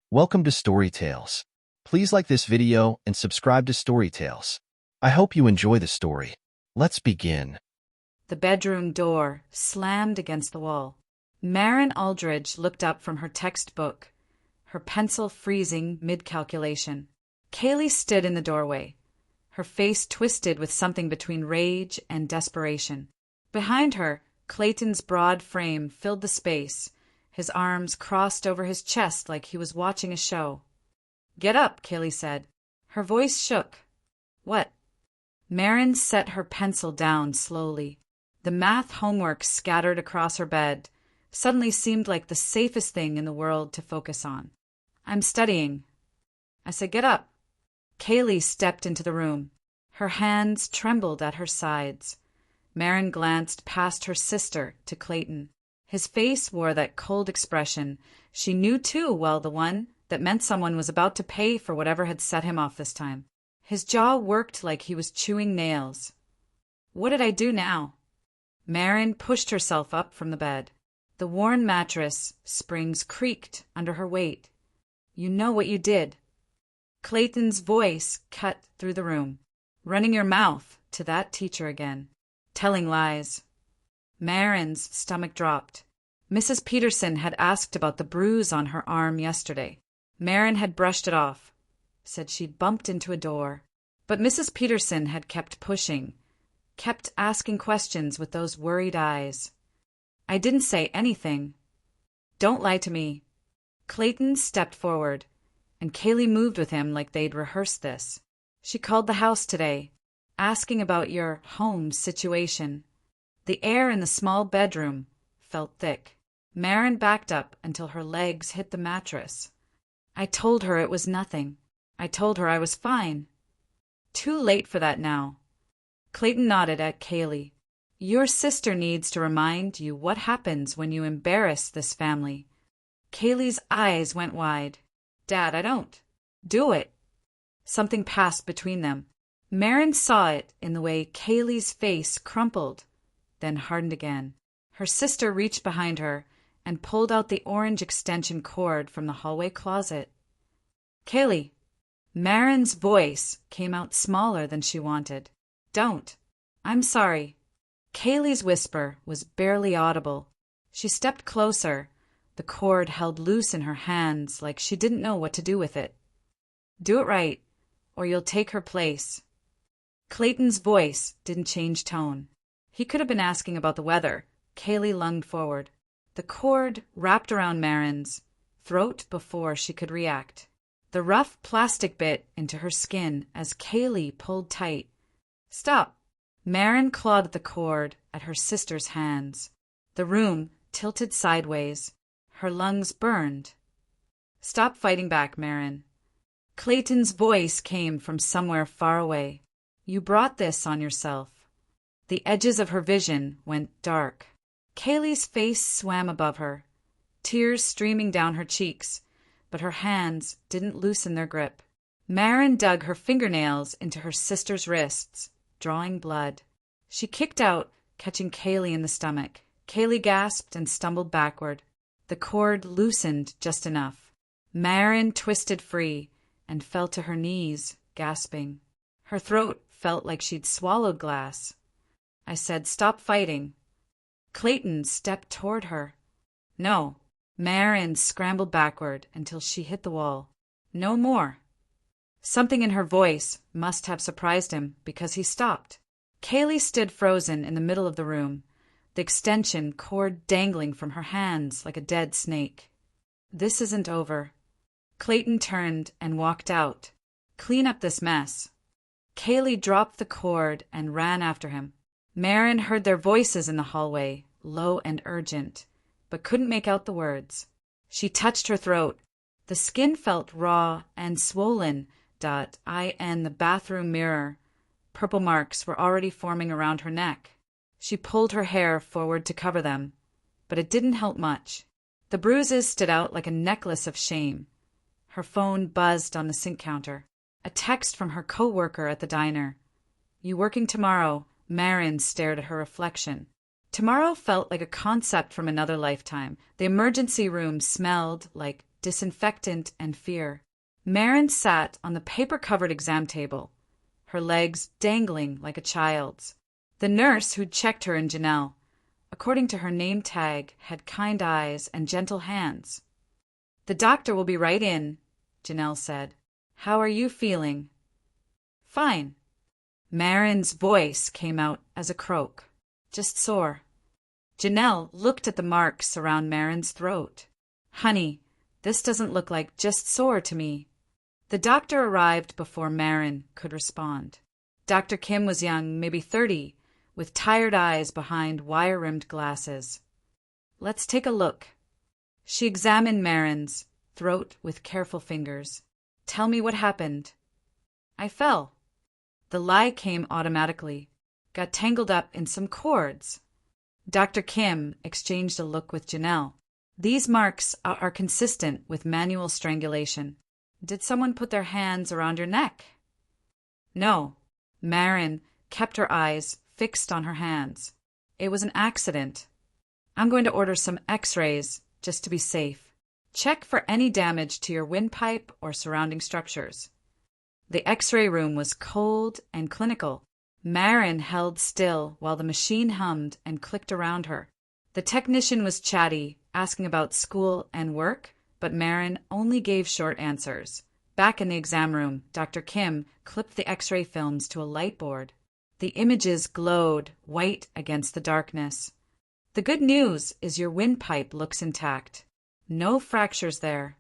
Welcome to Story Tales. Please like this video and subscribe to Story Tales. I hope you enjoy the story. Let's begin. The bedroom door slammed against the wall. Maren Aldridge looked up from her textbook, her pencil freezing mid-calculation. Kaylee stood in the doorway, her face twisted with something between rage and desperation. Behind her, Clayton's broad frame filled the space, his arms crossed over his chest like he was watching a show. "Get up," Kaylee said. Her voice shook. "What?" Maren set her pencil down slowly. The math homework scattered across her bed suddenly seemed like the safest thing in the world to focus on. "I'm studying." I said, "Get up." Kaylee stepped into the room. Her hands trembled at her sides. Maren glanced past her sister to Clayton. His face wore that cold expression she knew too well, the one that meant someone was about to pay for whatever had set him off this time. His jaw worked like he was chewing nails. "What did I do now?" Maren pushed herself up from the bed. The worn mattress springs creaked under her weight. "You know what you did." Clayton's voice cut through the room. "Running your mouth to that teacher again. Telling lies." Maren's stomach dropped. Mrs. Peterson had asked about the bruise on her arm yesterday. Maren had brushed it off, said she'd bumped into a door. But Mrs. Peterson had kept pushing, kept asking questions with those worried eyes. "I didn't say anything." "Don't lie to me." Clayton stepped forward, and Kaylee moved with him like they'd rehearsed this. "She called the house today, asking about your home situation." The air in the small bedroom felt thick. Maren backed up until her legs hit the mattress. "I told her it was nothing. I told her I was fine." "Too late for that now." Clayton nodded at Kaylee. "Your sister needs to remind you what happens when you embarrass this family." Kaylee's eyes went wide. "Dad, I don't." "Do it." Something passed between them. Maren saw it in the way Kaylee's face crumpled, then hardened again. Her sister reached behind her and pulled out the orange extension cord from the hallway closet. "Kaylee." Maren's voice came out smaller than she wanted. "Don't." "I'm sorry." Kaylee's whisper was barely audible. She stepped closer, the cord held loose in her hands like she didn't know what to do with it. "Do it right, or you'll take her place." Clayton's voice didn't change tone. He could have been asking about the weather. Kaylee lunged forward. The cord wrapped around Maren's throat before she could react. The rough plastic bit into her skin as Kaylee pulled tight. "Stop." Maren clawed at the cord at her sister's hands. The room tilted sideways. Her lungs burned. "Stop fighting back, Maren." Clayton's voice came from somewhere far away. "You brought this on yourself." The edges of her vision went dark. Kaylee's face swam above her, tears streaming down her cheeks, but her hands didn't loosen their grip. Maren dug her fingernails into her sister's wrists, drawing blood. She kicked out, catching Kaylee in the stomach. Kaylee gasped and stumbled backward. The cord loosened just enough. Maren twisted free and fell to her knees, gasping. Her throat felt like she'd swallowed glass. I said, "Stop fighting." Clayton stepped toward her. "No." Maren scrambled backward until she hit the wall. "No more." Something in her voice must have surprised him because he stopped. Kaylee stood frozen in the middle of the room, the extension cord dangling from her hands like a dead snake. "This isn't over." Clayton turned and walked out. "Clean up this mess." Kaylee dropped the cord and ran after him. Maren heard their voices in the hallway, low and urgent, but couldn't make out the words. She touched her throat. The skin felt raw and swollen. In the bathroom mirror. Purple marks were already forming around her neck. She pulled her hair forward to cover them, but it didn't help much. The bruises stood out like a necklace of shame. Her phone buzzed on the sink counter. A text from her co-worker at the diner. "You working tomorrow?" Maren stared at her reflection. Tomorrow felt like a concept from another lifetime. The emergency room smelled like disinfectant, and fear. Marin sat on the paper-covered exam table, her legs dangling like a child's. The nurse who'd checked her and Janelle, according to her name tag, had kind eyes and gentle hands. "The doctor will be right in," Janelle said. "How are you feeling?" "Fine." Marin's voice came out as a croak. "Just sore." Janelle looked at the marks around Marin's throat. "Honey, this doesn't look like just sore to me." The doctor arrived before Marin could respond. Dr. Kim was young, maybe 30, with tired eyes behind wire-rimmed glasses. "Let's take a look." She examined Marin's throat with careful fingers. "Tell me what happened." "I fell." The lie came automatically. "Got tangled up in some cords." Dr. Kim exchanged a look with Janelle. "These marks are consistent with manual strangulation. Did someone put their hands around your neck?" "No." Marin kept her eyes fixed on her hands. "It was an accident. I'm going to order some x-rays just to be safe. Check for any damage to your windpipe or surrounding structures." The x-ray room was cold and clinical. Marin held still while the machine hummed and clicked around her. The technician was chatty, asking about school and work, but Marin only gave short answers. Back in the exam room, Dr. Kim clipped the x-ray films to a light board. The images glowed white against the darkness. "The good news is your windpipe looks intact. No fractures there."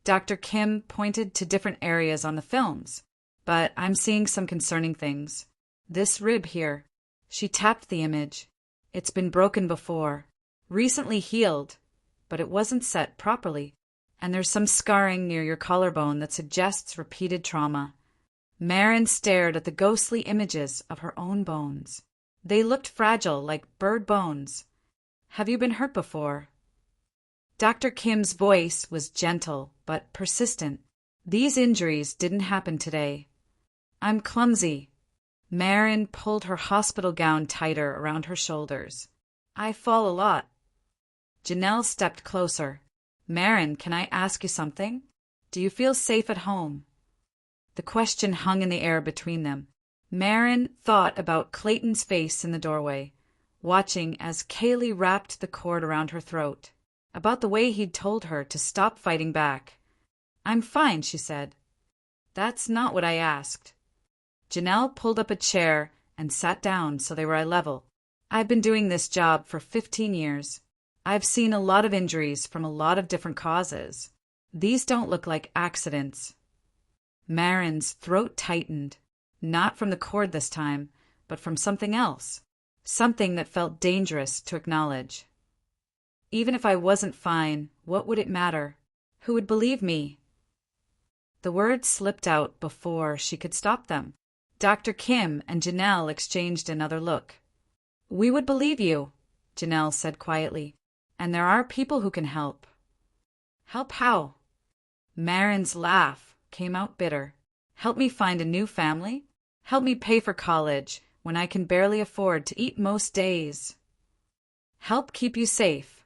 Dr. Kim pointed to different areas on the films. "But I'm seeing some concerning things. This rib here." She tapped the image. "It's been broken before. Recently healed, but it wasn't set properly. And there's some scarring near your collarbone that suggests repeated trauma." Marin stared at the ghostly images of her own bones. They looked fragile, like bird bones. "Have you been hurt before?" Dr. Kim's voice was gentle but persistent. "These injuries didn't happen today. I'm clumsy." Marin pulled her hospital gown tighter around her shoulders. "I fall a lot." Janelle stepped closer. "Marin, can I ask you something? Do you feel safe at home?" The question hung in the air between them. Marin thought about Clayton's face in the doorway, watching as Kaylee wrapped the cord around her throat, about the way he'd told her to stop fighting back. "I'm fine," she said. "That's not what I asked." Janelle pulled up a chair and sat down so they were eye level. "I've been doing this job for 15 years. I've seen a lot of injuries from a lot of different causes. These don't look like accidents." Marin's throat tightened, not from the cord this time, but from something else, something that felt dangerous to acknowledge. "Even if I wasn't fine, what would it matter? Who would believe me?" The words slipped out before she could stop them. Dr. Kim and Janelle exchanged another look. "We would believe you," Janelle said quietly. "And there are people who can help." "Help how?" Marin's laugh came out bitter. "Help me find a new family? Help me pay for college when I can barely afford to eat most days? Help keep you safe?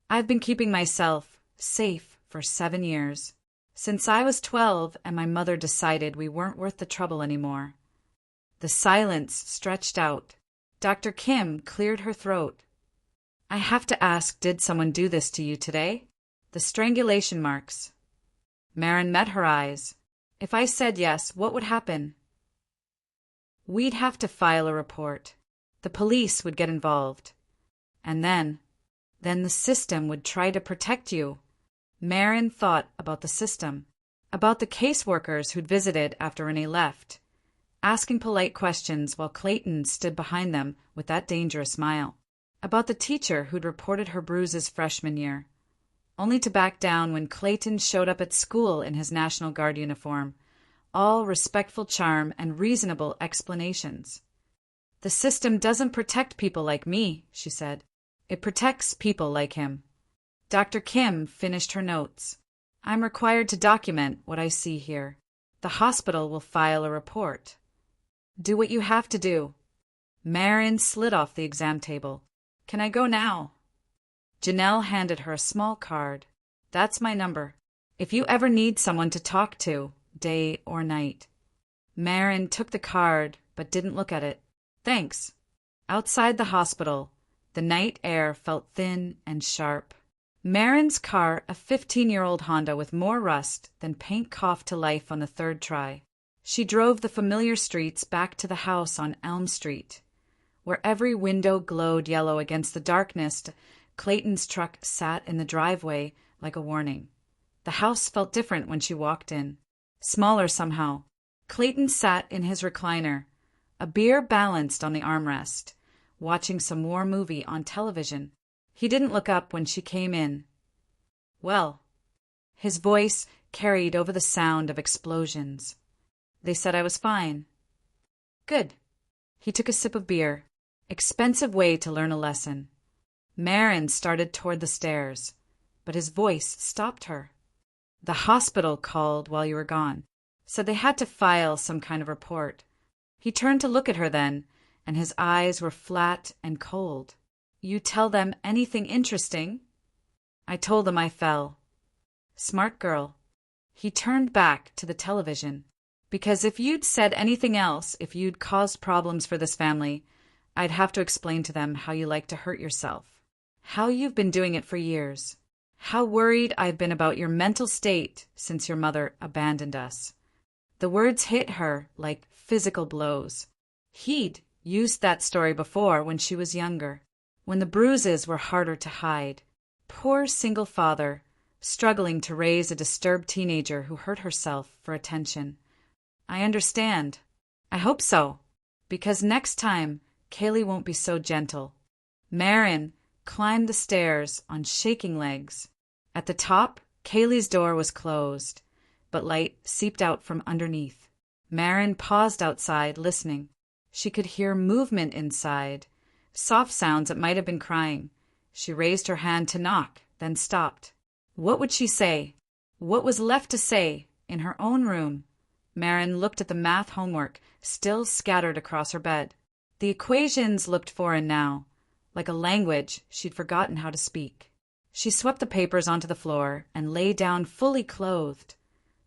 I've been keeping myself safe for 7 years. Since I was 12 and my mother decided we weren't worth the trouble anymore." The silence stretched out. Dr. Kim cleared her throat. "I have to ask, did someone do this to you today? The strangulation marks." Marin met her eyes. "If I said yes, what would happen?" "We'd have to file a report. The police would get involved. And then the system would try to protect you." Marin thought about the system, about the caseworkers who'd visited after Renee left, asking polite questions while Clayton stood behind them with that dangerous smile, about the teacher who'd reported her bruises freshman year, only to back down when Clayton showed up at school in his National Guard uniform, all respectful charm and reasonable explanations. "The system doesn't protect people like me," she said. "It protects people like him." Dr. Kim finished her notes. "I'm required to document what I see here. The hospital will file a report. Do what you have to do." Marin slid off the exam table. "Can I go now?" Janelle handed her a small card. "That's my number. If you ever need someone to talk to, day or night. Marin took the card, but didn't look at it. Thanks. Outside the hospital, the night air felt thin and sharp. Marin's car, a 15-year-old Honda with more rust than paint, coughed to life on the third try. She drove the familiar streets back to the house on Elm Street, where every window glowed yellow against the darkness. Clayton's truck sat in the driveway like a warning. The house felt different when she walked in. Smaller somehow. Clayton sat in his recliner, a beer balanced on the armrest, watching some war movie on television. He didn't look up when she came in. Well, his voice carried over the sound of explosions. They said I was fine. Good. He took a sip of beer. Expensive way to learn a lesson. Marin started toward the stairs, but his voice stopped her. The hospital called while you were gone. Said they had to file some kind of report. He turned to look at her then, and his eyes were flat and cold. You tell them anything interesting? I told them I fell. Smart girl. He turned back to the television. Because if you'd said anything else, if you'd caused problems for this family, I'd have to explain to them how you like to hurt yourself. How you've been doing it for years. How worried I've been about your mental state since your mother abandoned us. The words hit her like physical blows. He'd used that story before when she was younger, when the bruises were harder to hide. Poor single father, struggling to raise a disturbed teenager who hurt herself for attention. I understand. I hope so. Because next time, Kaylee won't be so gentle. Marin climbed the stairs on shaking legs. At the top, Kaylee's door was closed, but light seeped out from underneath. Marin paused outside, listening. She could hear movement inside, soft sounds that might have been crying. She raised her hand to knock, then stopped. What would she say? What was left to say in her own room? Marin looked at the math homework, still scattered across her bed. The equations looked foreign now, like a language she'd forgotten how to speak. She swept the papers onto the floor and lay down fully clothed.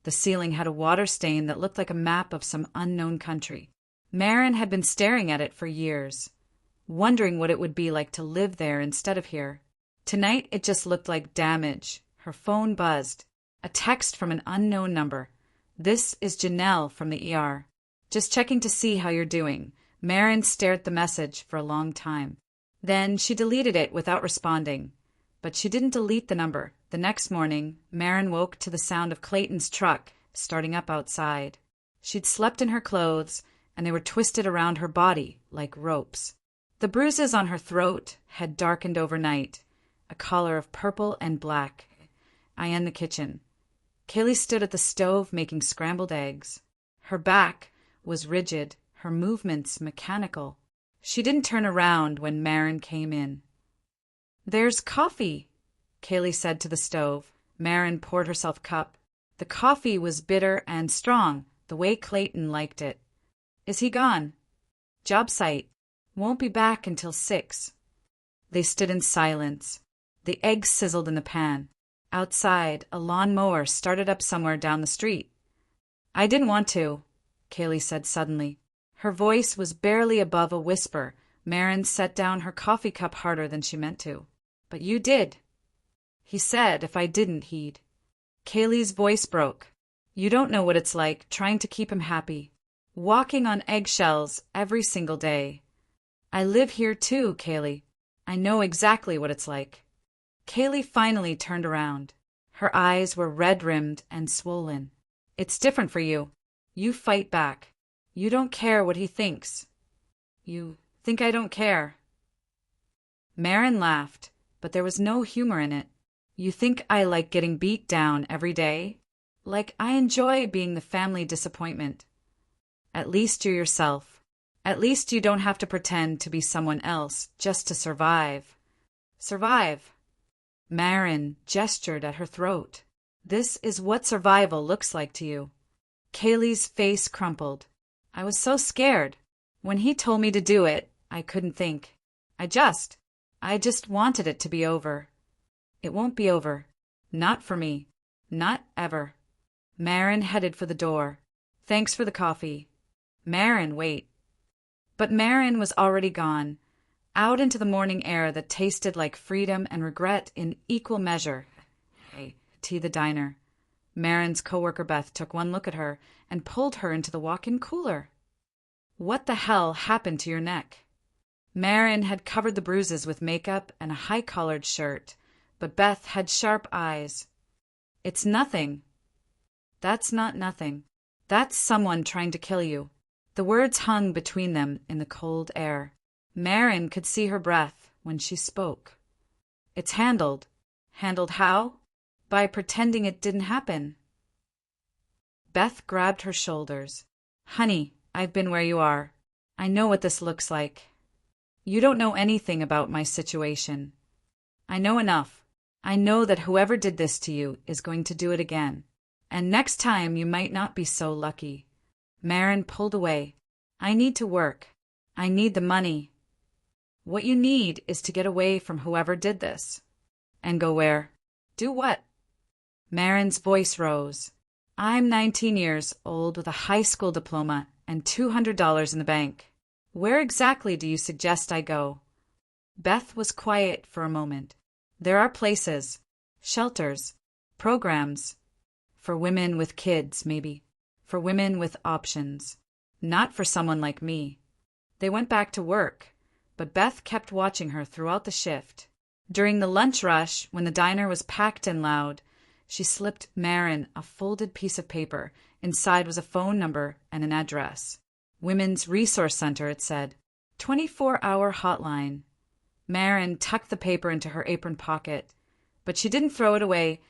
The ceiling had a water stain that looked like a map of some unknown country. Marin had been staring at it for years, wondering what it would be like to live there instead of here. Tonight it just looked like damage. Her phone buzzed. A text from an unknown number. This is Janelle from the ER. Just checking to see how you're doing. Marin stared at the message for a long time. Then she deleted it without responding. But she didn't delete the number. The next morning, Marin woke to the sound of Clayton's truck starting up outside. She'd slept in her clothes, and they were twisted around her body like ropes. The bruises on her throat had darkened overnight, a collar of purple and black. I in the kitchen. Kaylee stood at the stove making scrambled eggs. Her back was rigid, her movements mechanical. She didn't turn around when Marin came in. There's coffee, Kaylee said to the stove. Marin poured herself a cup. The coffee was bitter and strong, the way Clayton liked it. Is he gone? Job site. Won't be back until 6. They stood in silence. The eggs sizzled in the pan. Outside, a lawnmower started up somewhere down the street. I didn't want to, Kaylee said suddenly. Her voice was barely above a whisper. Marin set down her coffee cup harder than she meant to. But you did. He said if I didn't, he'd. Kaylee's voice broke. You don't know what it's like trying to keep him happy. Walking on eggshells every single day. I live here too, Kaylee. I know exactly what it's like. Kaylee finally turned around. Her eyes were red-rimmed and swollen. It's different for you. You fight back. You don't care what he thinks. You think I don't care. Marin laughed, but there was no humor in it. You think I like getting beat down every day? Like I enjoy being the family disappointment. At least you're yourself. At least you don't have to pretend to be someone else just to survive. Survive. Marin gestured at her throat. This is what survival looks like to you. Kaylee's face crumpled. I was so scared. When he told me to do it, I couldn't think. I just wanted it to be over. It won't be over. Not for me. Not ever. Marin headed for the door. Thanks for the coffee. Marin, wait. But Marin was already gone, out into the morning air that tasted like freedom and regret in equal measure. Hey, tea the diner. Marin's coworker Beth took one look at her and pulled her into the walk-in cooler. What the hell happened to your neck? Marin had covered the bruises with makeup and a high-collared shirt, but Beth had sharp eyes. It's nothing. That's not nothing. That's someone trying to kill you. The words hung between them in the cold air. Marin could see her breath when she spoke. It's handled. Handled how? By pretending it didn't happen. Beth grabbed her shoulders. Honey, I've been where you are. I know what this looks like. You don't know anything about my situation. I know enough. I know that whoever did this to you is going to do it again. And next time you might not be so lucky. Marin pulled away. I need to work. I need the money. What you need is to get away from whoever did this. And go where? Do what? Marin's voice rose. I'm 19 years old with a high school diploma and $200 in the bank. Where exactly do you suggest I go? Beth was quiet for a moment. There are places, shelters, programs. For women with kids, maybe. For women with options. Not for someone like me. They went back to work, but Beth kept watching her throughout the shift. During the lunch rush, when the diner was packed and loud, she slipped Marin a folded piece of paper. Inside was a phone number and an address. Women's Resource Center, it said. 24-hour hotline. Marin tucked the paper into her apron pocket, but she didn't throw it away.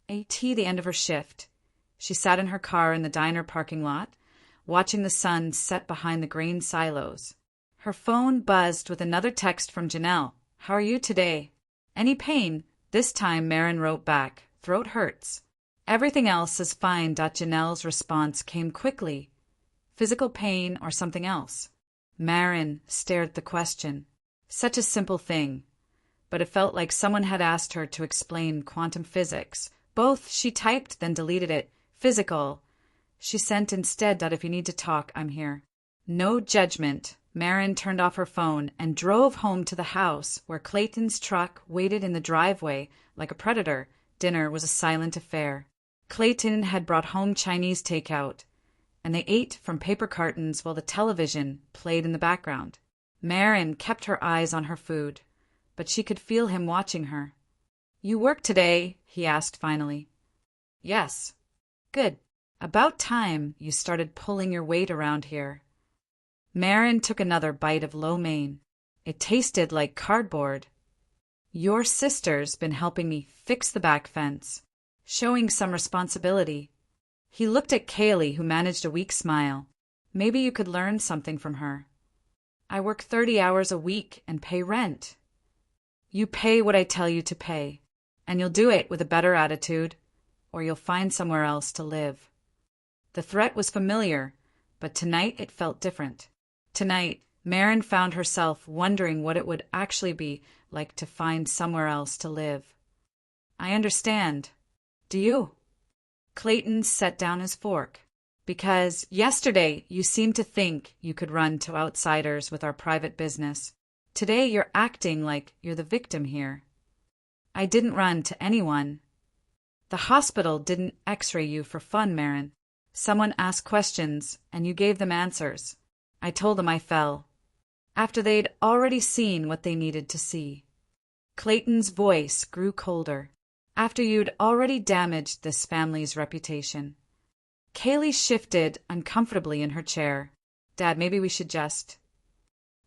The end of her shift. She sat in her car in the diner parking lot, watching the sun set behind the grain silos. Her phone buzzed with another text from Janelle. How are you today? Any pain? This time Marin wrote back. Throat hurts. Everything else is fine. Janelle's response came quickly. Physical pain or something else? Marin stared at the question. Such a simple thing. But it felt like someone had asked her to explain quantum physics. Both she typed, then deleted it. Physical. She sent instead. If you need to talk, I'm here. No judgment. Marin turned off her phone and drove home to the house where Clayton's truck waited in the driveway like a predator. Dinner was a silent affair. Clayton had brought home Chinese takeout, and they ate from paper cartons while the television played in the background. Marin kept her eyes on her food, but she could feel him watching her. You work today? He asked finally. Yes. Good. About time you started pulling your weight around here. Marin took another bite of lo mein. It tasted like cardboard. Your sister's been helping me fix the back fence, showing some responsibility. He looked at Kaylee, who managed a weak smile. Maybe you could learn something from her. I work 30 hours a week and pay rent. You pay what I tell you to pay, and you'll do it with a better attitude, or you'll find somewhere else to live. The threat was familiar, but tonight it felt different. Tonight, Marin found herself wondering what it would actually be like to find somewhere else to live. I understand. Do you? Clayton set down his fork. Because yesterday you seemed to think you could run to outsiders with our private business. Today you're acting like you're the victim here. I didn't run to anyone. The hospital didn't x-ray you for fun, Marin. Someone asked questions, and you gave them answers. I told them I fell. After they'd already seen what they needed to see. Clayton's voice grew colder. After you'd already damaged this family's reputation. Kaylee shifted uncomfortably in her chair. Dad, maybe we should just...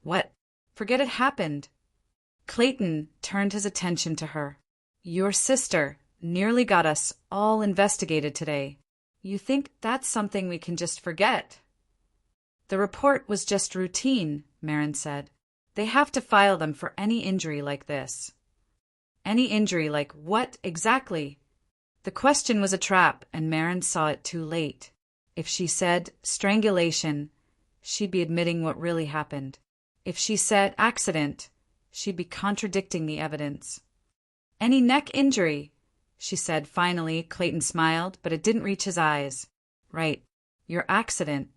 What? Forget it happened. Clayton turned his attention to her. Your sister nearly got us all investigated today. You think that's something we can just forget? The report was just routine, Marin said. They have to file them for any injury like this. Any injury like what exactly? The question was a trap, and Marin saw it too late. If she said strangulation, she'd be admitting what really happened. If she said accident, she'd be contradicting the evidence. Any neck injury, she said finally. Clayton smiled, but it didn't reach his eyes. Right. Your accident.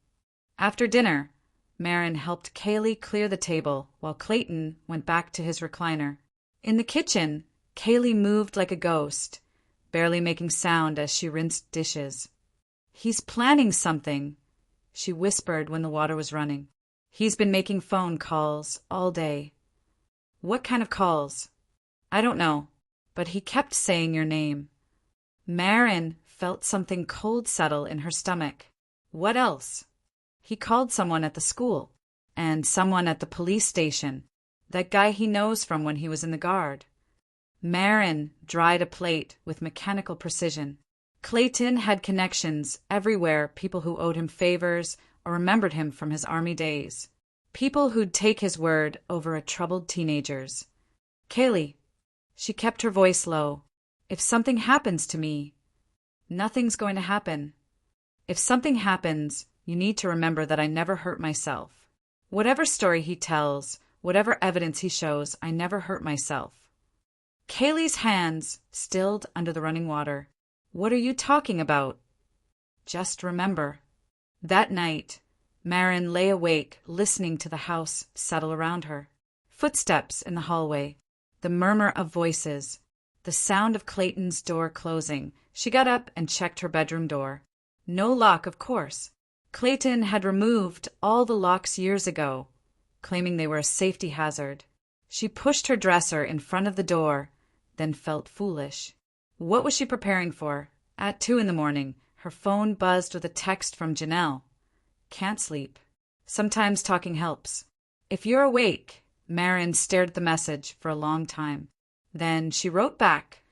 After dinner, Marin helped Kaylee clear the table while Clayton went back to his recliner. In the kitchen, Kaylee moved like a ghost, barely making sound as she rinsed dishes. He's planning something, she whispered when the water was running. He's been making phone calls all day. What kind of calls? I don't know, but he kept saying your name. Marin felt something cold settle in her stomach. What else? He called someone at the school, and someone at the police station, that guy he knows from when he was in the guard. Marin dried a plate with mechanical precision. Clayton had connections everywhere, people who owed him favors or remembered him from his army days. People who'd take his word over a troubled teenager's. Kaylee, she kept her voice low. If something happens to me, nothing's going to happen. If something happens, you need to remember that I never hurt myself. Whatever story he tells, whatever evidence he shows, I never hurt myself. Kaylee's hands stilled under the running water. What are you talking about? Just remember. That night, Marin lay awake, listening to the house settle around her. Footsteps in the hallway, the murmur of voices, the sound of Clayton's door closing. She got up and checked her bedroom door. No lock, of course. Clayton had removed all the locks years ago, claiming they were a safety hazard. She pushed her dresser in front of the door, then felt foolish. What was she preparing for? At 2 a.m, her phone buzzed with a text from Janelle. Can't sleep. Sometimes talking helps. If you're awake. Marin stared at the message for a long time. Then she wrote back,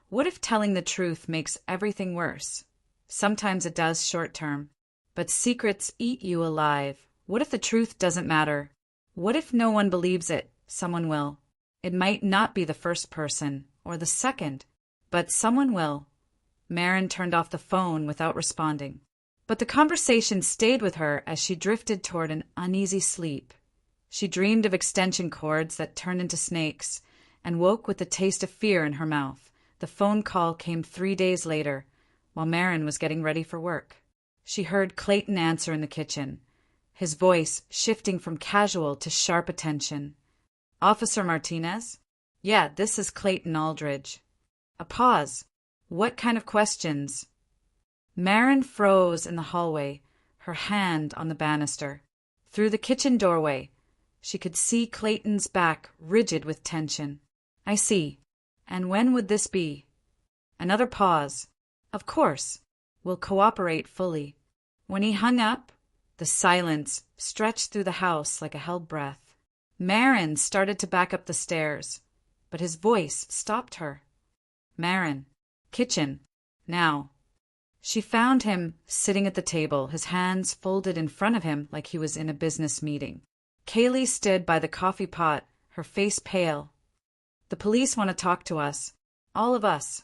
what if telling the truth makes everything worse? Sometimes it does short term. But secrets eat you alive. What if the truth doesn't matter? What if no one believes it? Someone will. It might not be the first person, or the second, but someone will. Marin turned off the phone without responding. But the conversation stayed with her as she drifted toward an uneasy sleep. She dreamed of extension cords that turned into snakes, and woke with the taste of fear in her mouth. The phone call came 3 days later, while Marin was getting ready for work. She heard Clayton answer in the kitchen, his voice shifting from casual to sharp attention. Officer Martinez? Yeah, this is Clayton Aldridge. A pause. What kind of questions? Marin froze in the hallway, her hand on the banister. Through the kitchen doorway, she could see Clayton's back rigid with tension. I see. And when would this be? Another pause. Of course. We'll cooperate fully. When he hung up, the silence stretched through the house like a held breath. Marin started to back up the stairs, but his voice stopped her. Marin. Kitchen. Now. She found him sitting at the table, his hands folded in front of him like he was in a business meeting. Kaylee stood by the coffee pot, her face pale. The police want to talk to us. All of us.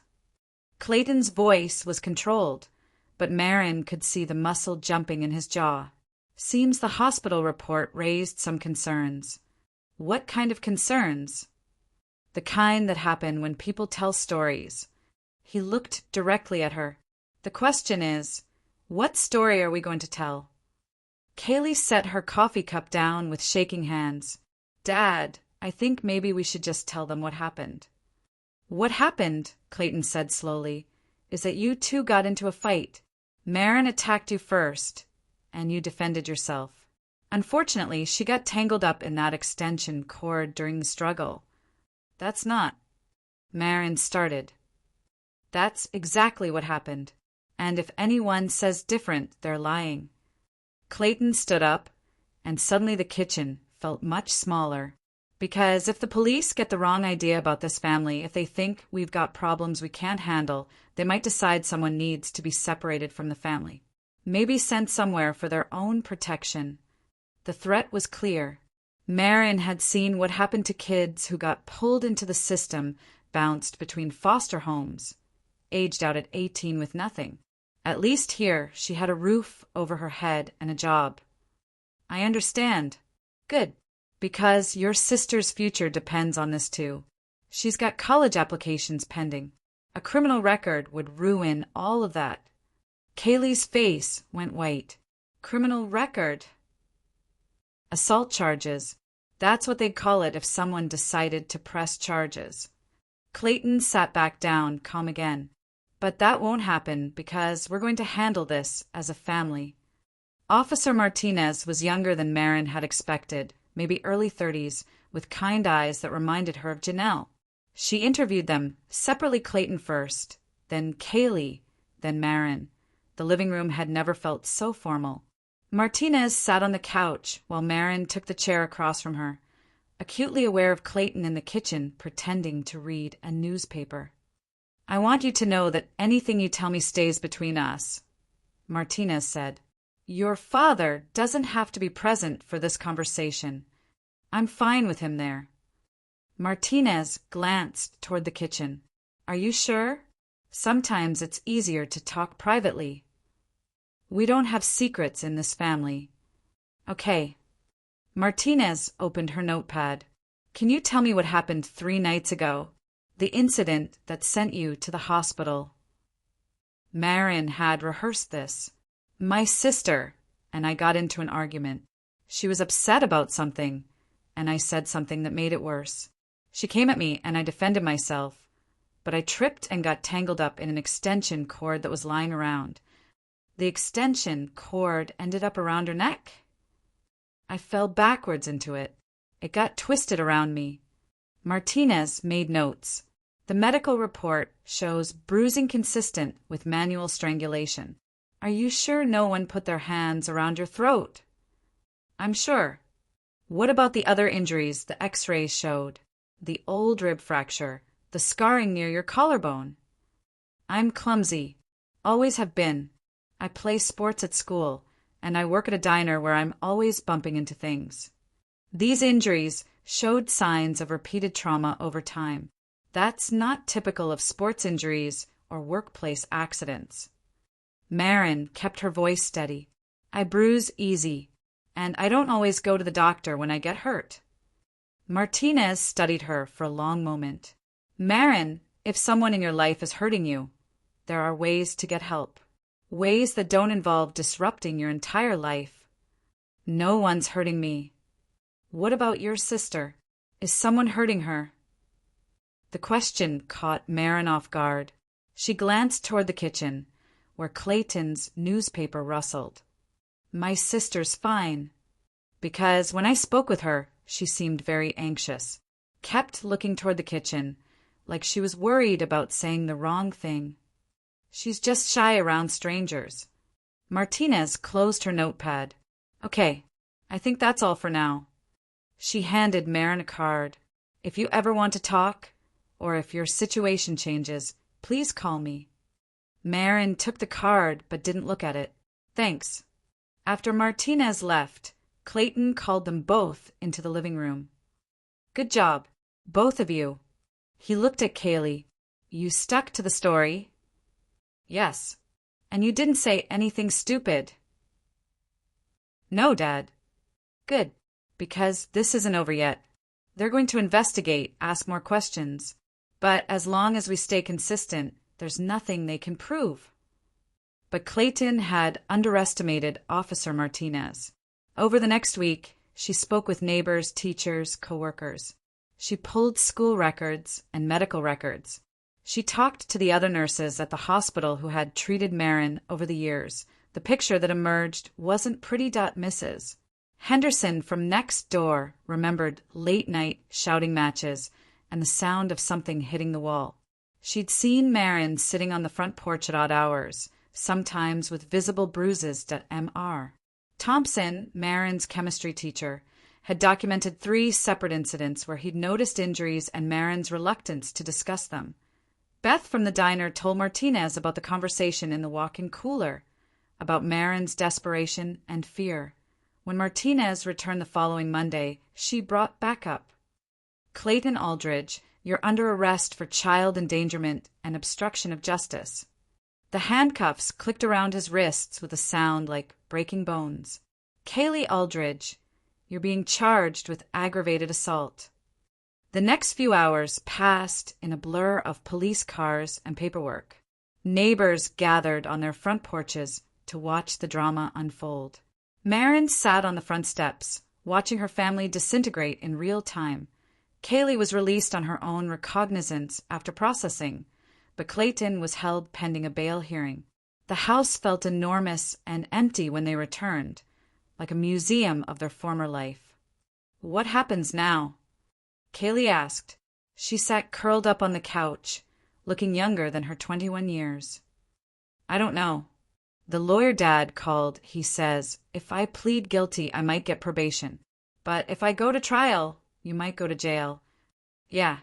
Clayton's voice was controlled, but Marin could see the muscle jumping in his jaw. Seems the hospital report raised some concerns. What kind of concerns? The kind that happen when people tell stories. He looked directly at her. The question is, what story are we going to tell? Kaylee set her coffee cup down with shaking hands. Dad, I think maybe we should just tell them what happened. What happened, Clayton said slowly, is that you two got into a fight. Marin attacked you first, and you defended yourself. Unfortunately, she got tangled up in that extension cord during the struggle. That's not. Marin started. That's exactly what happened. And if anyone says different, they're lying. Clayton stood up, and suddenly the kitchen felt much smaller. Because if the police get the wrong idea about this family, if they think we've got problems we can't handle, they might decide someone needs to be separated from the family. Maybe sent somewhere for their own protection. The threat was clear. Marin had seen what happened to kids who got pulled into the system, bounced between foster homes, aged out at 18 with nothing. At least here, she had a roof over her head and a job. I understand. Good. Because your sister's future depends on this too. She's got college applications pending. A criminal record would ruin all of that. Kaylee's face went white. Criminal record? Assault charges. That's what they'd call it if someone decided to press charges. Clayton sat back down, calm again. But that won't happen because we're going to handle this as a family. Officer Martinez was younger than Marin had expected, maybe early 30s, with kind eyes that reminded her of Janelle. She interviewed them, separately Clayton first, then Kaylee, then Marin. The living room had never felt so formal. Martinez sat on the couch while Marin took the chair across from her, acutely aware of Clayton in the kitchen pretending to read a newspaper. "I want you to know that anything you tell me stays between us," Martinez said. "Your father doesn't have to be present for this conversation. I'm fine with him there." Martinez glanced toward the kitchen. "Are you sure? Sometimes it's easier to talk privately. We don't have secrets in this family." "Okay." Martinez opened her notepad. "Can you tell me what happened 3 nights ago? The incident that sent you to the hospital?" Marin had rehearsed this. "My sister and I got into an argument. She was upset about something, and I said something that made it worse. She came at me and I defended myself, but I tripped and got tangled up in an extension cord that was lying around. The extension cord ended up around her neck. I fell backwards into it. It got twisted around me." Martinez made notes. "The medical report shows bruising consistent with manual strangulation. Are you sure no one put their hands around your throat?" "I'm sure." "What about the other injuries the X-rays showed? The old rib fracture, the scarring near your collarbone?" "I'm clumsy. Always have been. I play sports at school, and I work at a diner where I'm always bumping into things." These injuries showed signs of repeated trauma over time. That's not typical of sports injuries or workplace accidents. Marin kept her voice steady. "I bruise easy, and I don't always go to the doctor when I get hurt." Martinez studied her for a long moment. "Marin, if someone in your life is hurting you, there are ways to get help. Ways that don't involve disrupting your entire life." "No one's hurting me." "What about your sister? Is someone hurting her?" The question caught Marin off guard. She glanced toward the kitchen, where Clayton's newspaper rustled. "My sister's fine." Because when I spoke with her, she seemed very anxious, kept looking toward the kitchen, like she was worried about saying the wrong thing. "She's just shy around strangers." Martinez closed her notepad. "Okay, I think that's all for now." She handed Marin a card. "If you ever want to talk, or if your situation changes, please call me." Marin took the card but didn't look at it. "Thanks." After Martinez left, Clayton called them both into the living room. "Good job, both of you." He looked at Kaylee. "You stuck to the story." "Yes." "And you didn't say anything stupid." "No, Dad." "Good, because this isn't over yet. They're going to investigate, ask more questions. But as long as we stay consistent, there's nothing they can prove." But Clayton had underestimated Officer Martinez. Over the next week, she spoke with neighbors, teachers, coworkers. She pulled school records and medical records. She talked to the other nurses at the hospital who had treated Marin over the years. The picture that emerged wasn't pretty. Mrs. Henderson from next door remembered late-night shouting matches and the sound of something hitting the wall. She'd seen Marin sitting on the front porch at odd hours, sometimes with visible bruises. Mr. Thompson, Marin's chemistry teacher, had documented 3 separate incidents where he'd noticed injuries and Marin's reluctance to discuss them. Beth from the diner told Martinez about the conversation in the walk-in cooler, about Marin's desperation and fear. When Martinez returned the following Monday, she brought back up. "Clayton Aldridge, you're under arrest for child endangerment and obstruction of justice." The handcuffs clicked around his wrists with a sound like breaking bones. "Kaylee Aldridge, you're being charged with aggravated assault." The next few hours passed in a blur of police cars and paperwork. Neighbors gathered on their front porches to watch the drama unfold. Maren sat on the front steps, watching her family disintegrate in real time. Kaylee was released on her own recognizance after processing, but Clayton was held pending a bail hearing. The house felt enormous and empty when they returned, like a museum of their former life. "What happens now?" Kaylee asked. She sat curled up on the couch, looking younger than her 21 years. "I don't know. The lawyer Dad called. He says, if I plead guilty, I might get probation. But if I go to trial, you might go to jail." "Yeah."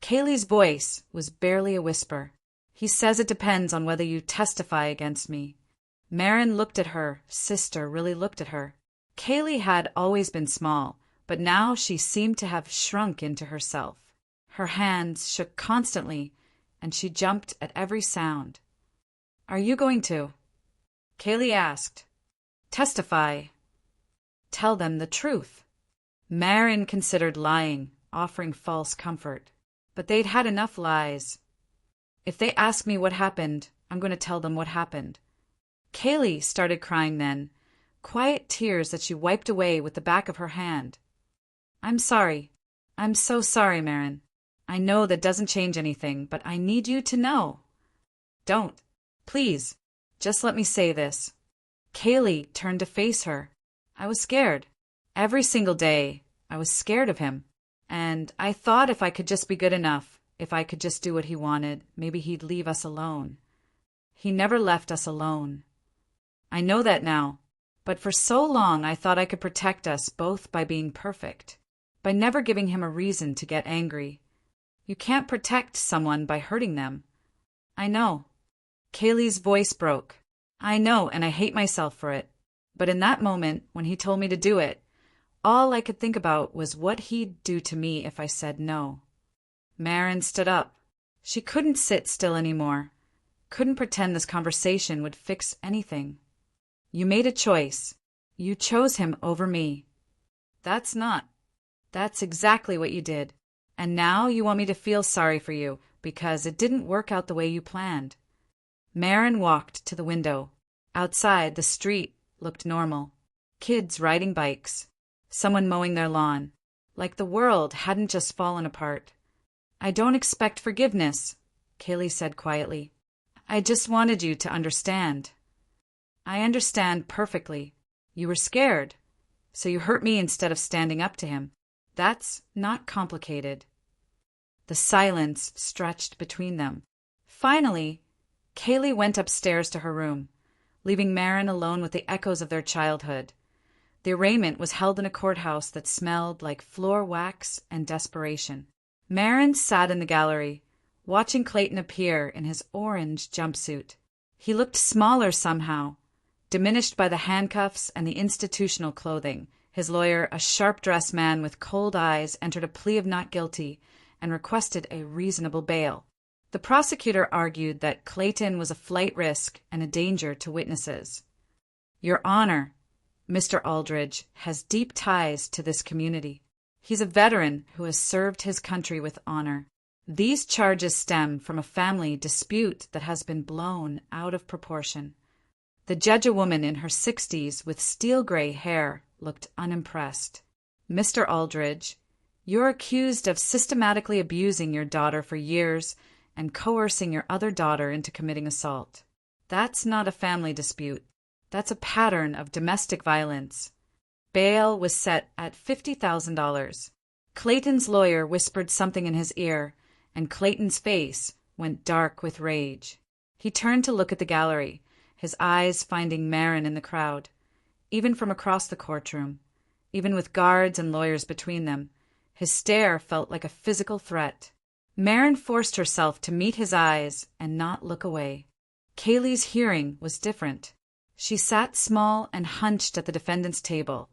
Kaylee's voice was barely a whisper. "He says it depends on whether you testify against me." Maren looked at her sister, really looked at her. Kaylee had always been small, but now she seemed to have shrunk into herself. Her hands shook constantly, and she jumped at every sound. "Are you going to?" Kaylee asked. "Testify. Tell them the truth." Maren considered lying, offering false comfort. But they'd had enough lies. "If they ask me what happened, I'm going to tell them what happened." Kaylee started crying then, quiet tears that she wiped away with the back of her hand. "I'm sorry. I'm so sorry, Maren. I know that doesn't change anything, but I need you to know." "Don't. Please. Just let me say this." Kaylee turned to face her. "I was scared. Every single day, I was scared of him. And I thought if I could just be good enough, if I could just do what he wanted, maybe he'd leave us alone. He never left us alone. I know that now, but for so long I thought I could protect us both by being perfect, by never giving him a reason to get angry. You can't protect someone by hurting them." "I know." Kaylee's voice broke. "I know, and I hate myself for it. But in that moment, when he told me to do it, all I could think about was what he'd do to me if I said no." Maren stood up. She couldn't sit still anymore, couldn't pretend this conversation would fix anything. "You made a choice. You chose him over me." That's exactly what you did. And now you want me to feel sorry for you because it didn't work out the way you planned." Maren walked to the window. Outside, the street looked normal. Kids riding bikes. Someone mowing their lawn. Like the world hadn't just fallen apart. "I don't expect forgiveness," Kaylee said quietly. "I just wanted you to understand." "I understand perfectly. You were scared, so you hurt me instead of standing up to him. That's not complicated." The silence stretched between them. Finally, Kaylee went upstairs to her room, leaving Maren alone with the echoes of their childhood. The arraignment was held in a courthouse that smelled like floor wax and desperation. Maren sat in the gallery, watching Clayton appear in his orange jumpsuit. He looked smaller somehow, diminished by the handcuffs and the institutional clothing. His lawyer, a sharp-dressed man with cold eyes, entered a plea of not guilty and requested a reasonable bail. The prosecutor argued that Clayton was a flight risk and a danger to witnesses. "Your Honor, Mr. Aldridge has deep ties to this community. He's a veteran who has served his country with honor. These charges stem from a family dispute that has been blown out of proportion." The judge, a woman in her 60s with steel-gray hair, looked unimpressed. "Mr. Aldridge, you're accused of systematically abusing your daughter for years and coercing your other daughter into committing assault. That's not a family dispute. That's a pattern of domestic violence." Bail was set at $50,000. Clayton's lawyer whispered something in his ear, and Clayton's face went dark with rage. He turned to look at the gallery, his eyes finding Maren in the crowd. Even from across the courtroom, even with guards and lawyers between them, his stare felt like a physical threat. Maren forced herself to meet his eyes and not look away. Kaylee's hearing was different. She sat small and hunched at the defendant's table,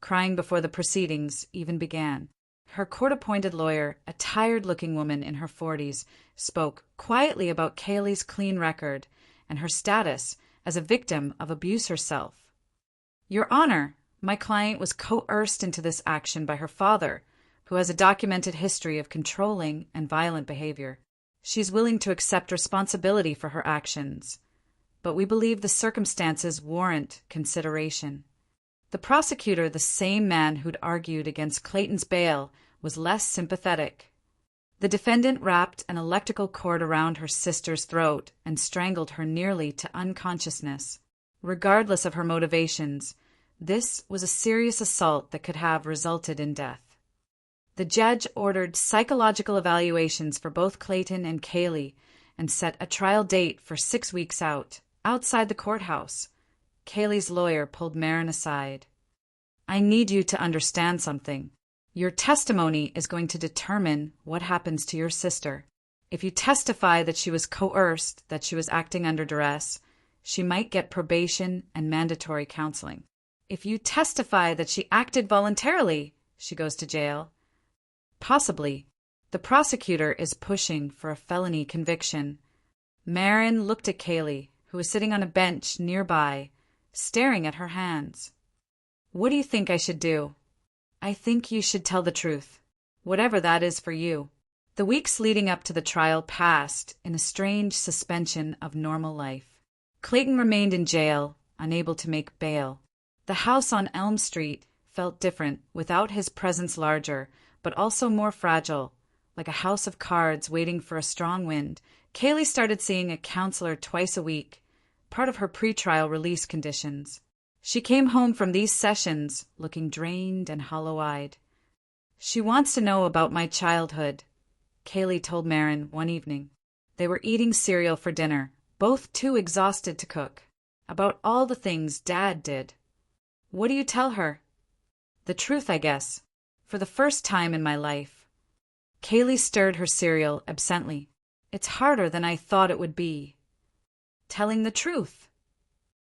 crying before the proceedings even began. Her court-appointed lawyer, a tired-looking woman in her 40s, spoke quietly about Kaylee's clean record and her status as a victim of abuse herself. "Your Honor, my client was coerced into this action by her father, who has a documented history of controlling and violent behavior. She's willing to accept responsibility for her actions, but we believe the circumstances warrant consideration. The prosecutor, the same man who'd argued against Clayton's bail, was less sympathetic. The defendant wrapped an electrical cord around her sister's throat and strangled her nearly to unconsciousness. Regardless of her motivations, this was a serious assault that could have resulted in death. The judge ordered psychological evaluations for both Clayton and Kaylee and set a trial date for 6 weeks out, outside the courthouse. Kaylee's lawyer pulled Maren aside. "I need you to understand something. Your testimony is going to determine what happens to your sister. If you testify that she was coerced, that she was acting under duress, she might get probation and mandatory counseling. If you testify that she acted voluntarily, she goes to jail. Possibly. The prosecutor is pushing for a felony conviction." Maren looked at Kaylee, who was sitting on a bench nearby, staring at her hands. "What do you think I should do?" "I think you should tell the truth, whatever that is for you." The weeks leading up to the trial passed in a strange suspension of normal life. Clayton remained in jail, unable to make bail. The house on Elm Street felt different, without his presence larger, but also more fragile, like a house of cards waiting for a strong wind. Kaylee started seeing a counselor twice a week, part of her pretrial release conditions. She came home from these sessions looking drained and hollow-eyed. "She wants to know about my childhood," Kaylee told Maren one evening. They were eating cereal for dinner, both too exhausted to cook. "About all the things Dad did." "What do you tell her?" "The truth, I guess. For the first time in my life." Kaylee stirred her cereal absently. "It's harder than I thought it would be." "Telling the truth."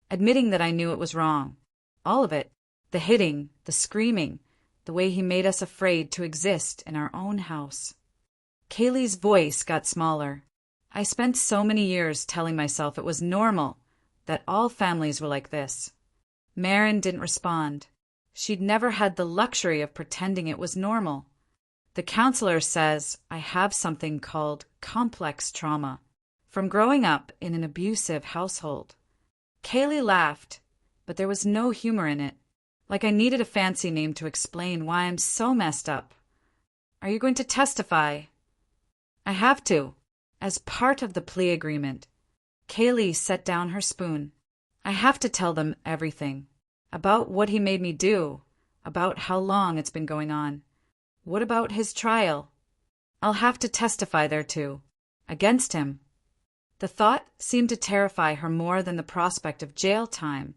"Admitting that I knew it was wrong. All of it. The hitting, the screaming, the way he made us afraid to exist in our own house." Kaylee's voice got smaller. "I spent so many years telling myself it was normal, that all families were like this." Maren didn't respond. She'd never had the luxury of pretending it was normal. "The counselor says I have something called complex trauma, from growing up in an abusive household." Kaylee laughed, but there was no humor in it, like I needed a fancy name to explain why I'm so messed up. "Are you going to testify?" "I have to, as part of the plea agreement." Kaylee set down her spoon. "I have to tell them everything. About what he made me do, about how long it's been going on. What about his trial? I'll have to testify there too. Against him." The thought seemed to terrify her more than the prospect of jail time.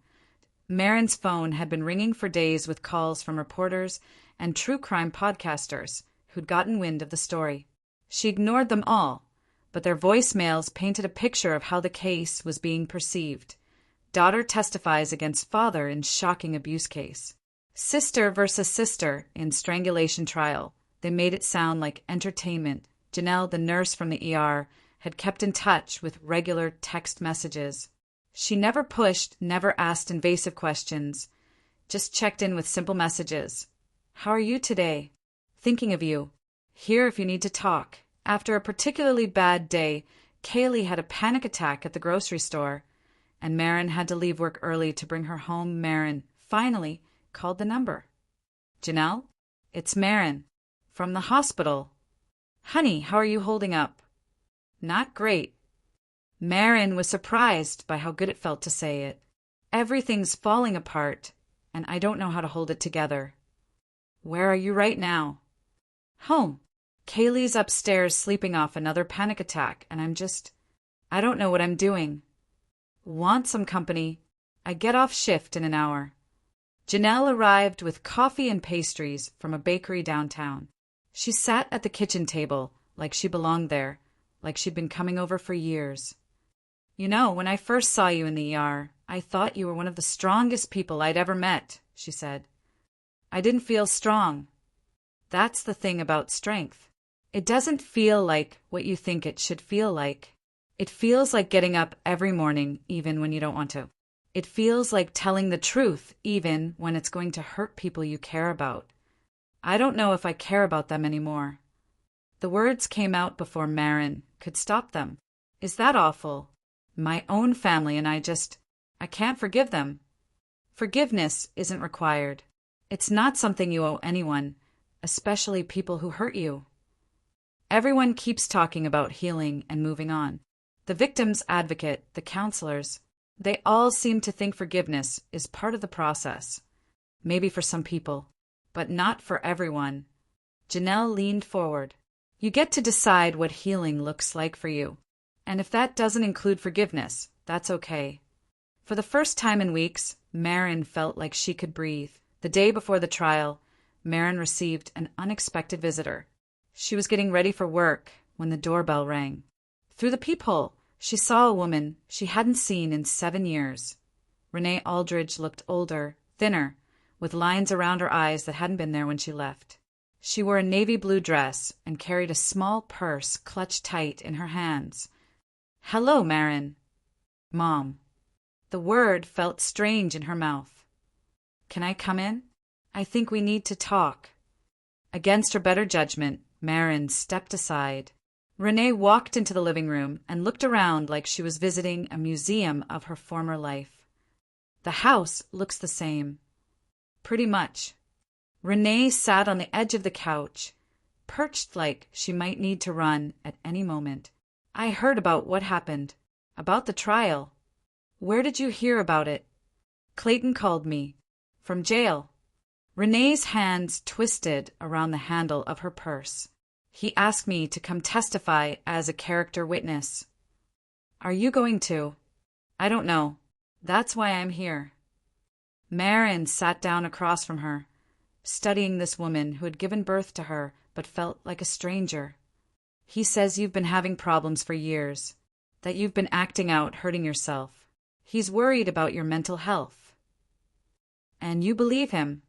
Maren's phone had been ringing for days with calls from reporters and true crime podcasters who'd gotten wind of the story. She ignored them all, but their voicemails painted a picture of how the case was being perceived. Daughter testifies against father in shocking abuse case. Sister versus sister in strangulation trial. They made it sound like entertainment. Janelle, the nurse from the ER, had kept in touch with regular text messages. She never pushed, never asked invasive questions, just checked in with simple messages. "How are you today? Thinking of you. Here if you need to talk." After a particularly bad day, Kaylee had a panic attack at the grocery store, and Maren had to leave work early to bring her home. Maren finally called the number. "Janelle? It's Maren. From the hospital. Honey, how are you holding up?" "Not great." Maren was surprised by how good it felt to say it. "Everything's falling apart, and I don't know how to hold it together." "Where are you right now?" "Home. Kaylee's upstairs sleeping off another panic attack, and I don't know what I'm doing." "Want some company? I get off shift in an hour." Janelle arrived with coffee and pastries from a bakery downtown. She sat at the kitchen table like she belonged there, like she'd been coming over for years. "You know, when I first saw you in the ER, I thought you were one of the strongest people I'd ever met," she said. "I didn't feel strong. That's the thing about strength. It doesn't feel like what you think it should feel like. It feels like getting up every morning, even when you don't want to. It feels like telling the truth, even when it's going to hurt people you care about. I don't know if I care about them anymore. The words came out before Marin could stop them. Is that awful? My own family and I can't forgive them. Forgiveness isn't required. It's not something you owe anyone, especially people who hurt you. Everyone keeps talking about healing and moving on. The victim's advocate, the counselors, they all seem to think forgiveness is part of the process. Maybe for some people, but not for everyone. Janelle leaned forward. You get to decide what healing looks like for you. And if that doesn't include forgiveness, that's okay. For the first time in weeks, Marin felt like she could breathe. The day before the trial, Marin received an unexpected visitor. She was getting ready for work when the doorbell rang. Through the peephole, she saw a woman she hadn't seen in 7 years. Renee Aldridge looked older, thinner, with lines around her eyes that hadn't been there when she left. She wore a navy blue dress and carried a small purse clutched tight in her hands. Hello, Marin. Mom. The word felt strange in her mouth. Can I come in? I think we need to talk. Against her better judgment, Marin stepped aside. Renee walked into the living room and looked around like she was visiting a museum of her former life. The house looks the same. Pretty much. Renee sat on the edge of the couch, perched like she might need to run at any moment. I heard about what happened, about the trial. Where did you hear about it? Clayton called me. From jail. Renee's hands twisted around the handle of her purse. He asked me to come testify as a character witness. Are you going to? I don't know. That's why I'm here. Marin sat down across from her, studying this woman who had given birth to her but felt like a stranger. He says you've been having problems for years, that you've been acting out, hurting yourself. He's worried about your mental health. And you believe him?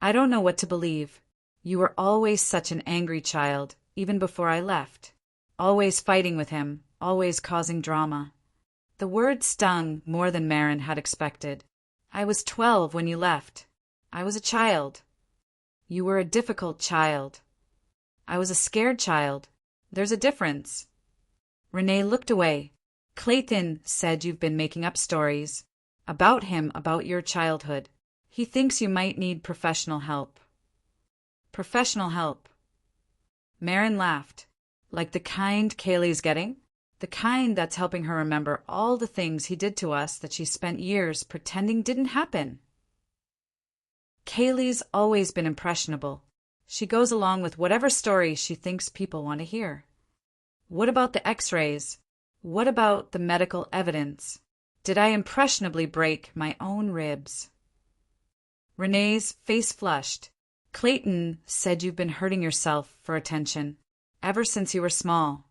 I don't know what to believe. You were always such an angry child, even before I left. Always fighting with him, always causing drama. The word stung more than Marin had expected. I was 12 when you left. I was a child. You were a difficult child. I was a scared child. There's a difference. Renee looked away. Clayton said you've been making up stories about him, about your childhood. He thinks you might need professional help. Professional help. Marin laughed. Like the kind Kaylee's getting? The kind that's helping her remember all the things he did to us that she spent years pretending didn't happen. Kaylee's always been impressionable. She goes along with whatever story she thinks people want to hear. What about the x-rays? What about the medical evidence? Did I impressionably break my own ribs? Renee's face flushed. Clayton said you've been hurting yourself for attention ever since you were small.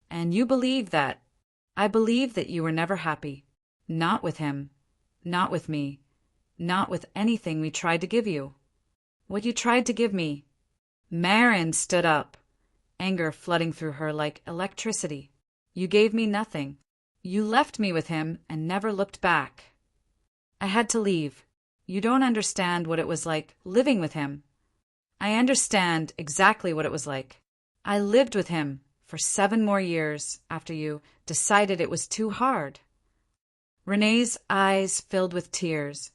And you believe that. I believe that you were never happy. Not with him. Not with me. Not with anything we tried to give you. What you tried to give me. Marin stood up, anger flooding through her like electricity. You gave me nothing. You left me with him and never looked back. I had to leave. You don't understand what it was like living with him. I understand exactly what it was like. I lived with him for 7 more years after you decided it was too hard. Renee's eyes filled with tears.